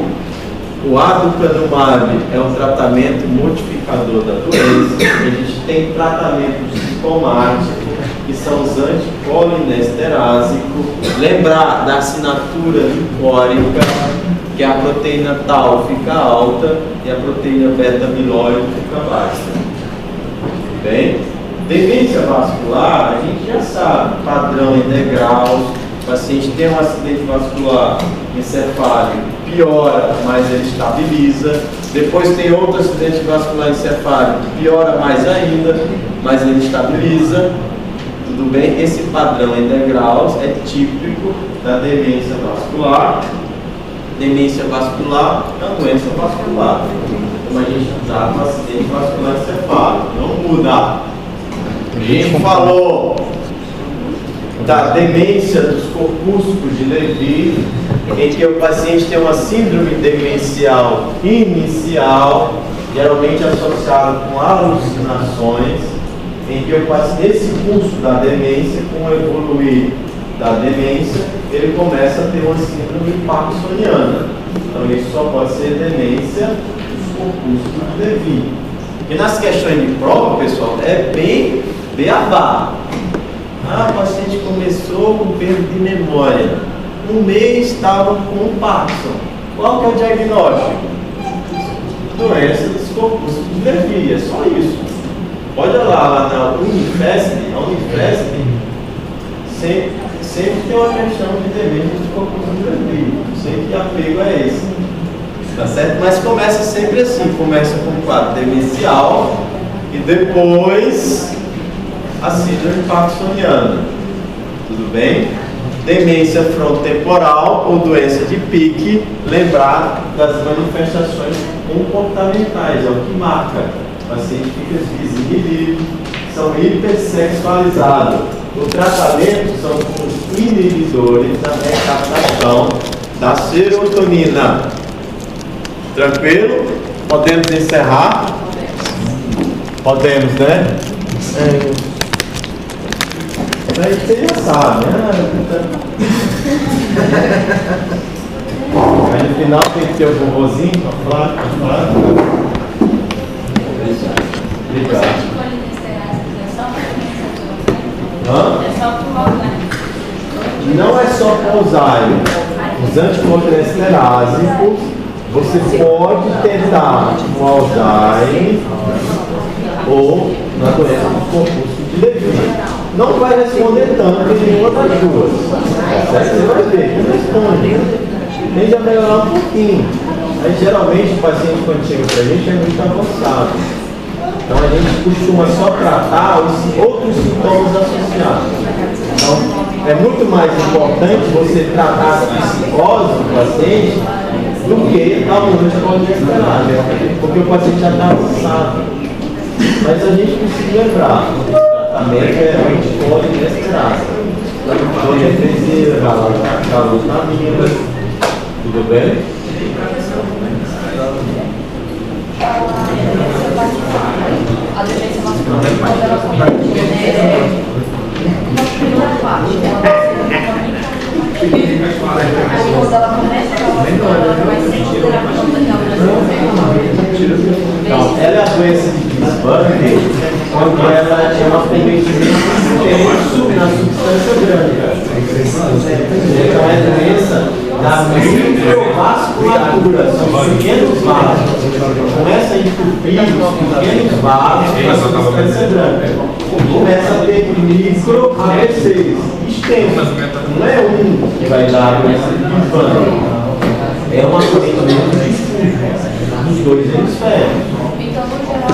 O aducanumab é um tratamento modificador da doença. A gente tem tratamento sintomático, que são os anticolinesterásicos. Lembrar da assinatura glicórica, que a proteína tau fica alta e a proteína beta-amiloide fica baixa. Tudo bem? Demência vascular, a gente já sabe, padrão em degraus. O paciente tem um acidente vascular encefálico, piora, mas ele estabiliza. Depois tem outro acidente vascular encefálico, piora mais ainda, mas ele estabiliza. Tudo bem? Esse padrão em degraus é típico da demência vascular. Demência vascular é uma doença vascular, como a gente trata o acidente vascular encefálico, não muda. A gente falou da demência dos corpúsculos de Levy, em que o paciente tem uma síndrome demencial inicial, geralmente associada com alucinações, em que o paciente, esse curso da demência, com o evoluir da demência, ele começa a ter uma síndrome parkinsoniana. Então isso só pode ser demência dos corpúsculos de Levy. E nas questões de prova, pessoal, é bem beabá. O paciente começou com perda de memória. Um mês estava com Parkinson. Qual que é o diagnóstico? Doença dos corpúsculos de Levy, é só isso. Pode olhar lá na Unifesp, sempre tem uma questão de demência dos corpúsculos de Levy. Sempre que apego é esse. Tá certo? Mas começa sempre assim, começa com um quadro demencial e depois a síndrome parkinsoniana. Tudo bem? Demência frontotemporal ou doença de Pick, lembrar das manifestações comportamentais, é o que marca. O paciente fica desinibido, são hipersexualizados. O tratamento são os inibidores da recaptação da serotonina. Tranquilo? Podemos encerrar? Podemos, né? Aí você já sabe, né? Aí no final tem que ter o vovozinho para falar. Obrigado. Não é só para Alzheimer. Os anticolinesterásicos, você pode tentar no Alzheimer ou na doença dos corpúsculos de Levy. Não vai responder tanto em nenhuma das duas. Certo? Você vai ver, não responde. Tende a melhorar um pouquinho. Aí geralmente o paciente quando chega para a gente é muito avançado. Então a gente costuma só tratar os outros sintomas associados. Então é muito mais importante você tratar a psicose do paciente do que a anticolinesterase, porque o paciente já está avançado. Mas a gente precisa lembrar, o tratamento é anticolinesterase. Anestesia, glutamina, tudo bem? A demência vascular, quando ela começa, uma primeira parte, ela vai ser aí quando ela começa, ela vai ser considerada como Então, ela é a doença de Gisbane, quando ela é uma cometimento intenso na substância branca. Então, é a doença da microvasculatura, são pequenos vasos. Começa a entupir os pequenos vasos na substância branca. Começa a ter micro AVCs extensos. Não é um que vai dar a doença de Gisbane. É uma cometimento difuso. dos dois hemisférios. Então, no geral,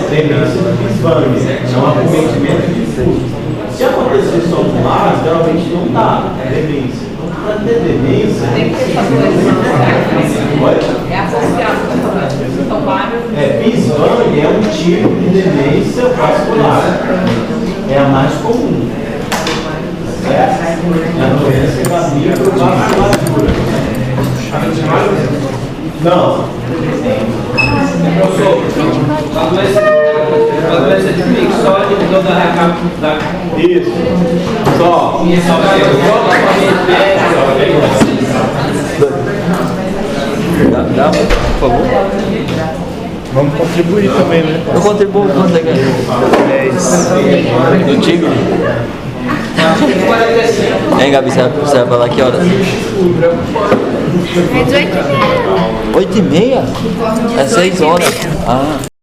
Demência do desvame, não acometimento difuso. Se acontecer só um lado, geralmente não dá, é demência. Então, para ter demência, Tem que ter fatores pode? é associado com então, vários. Bisvame é um tipo de demência vascular. É a mais comum. Certo? É a doença da microvasculatura. Não. Professor, a doença de mixose de toda a Isso. Só. Dá, por favor. Vamos contribuir também, né? Eu contribuo quanto é que é? Do Tigre? Hein, Gabi, você vai falar que horas? É 18h30. 8h30? É 6 horas. Ah.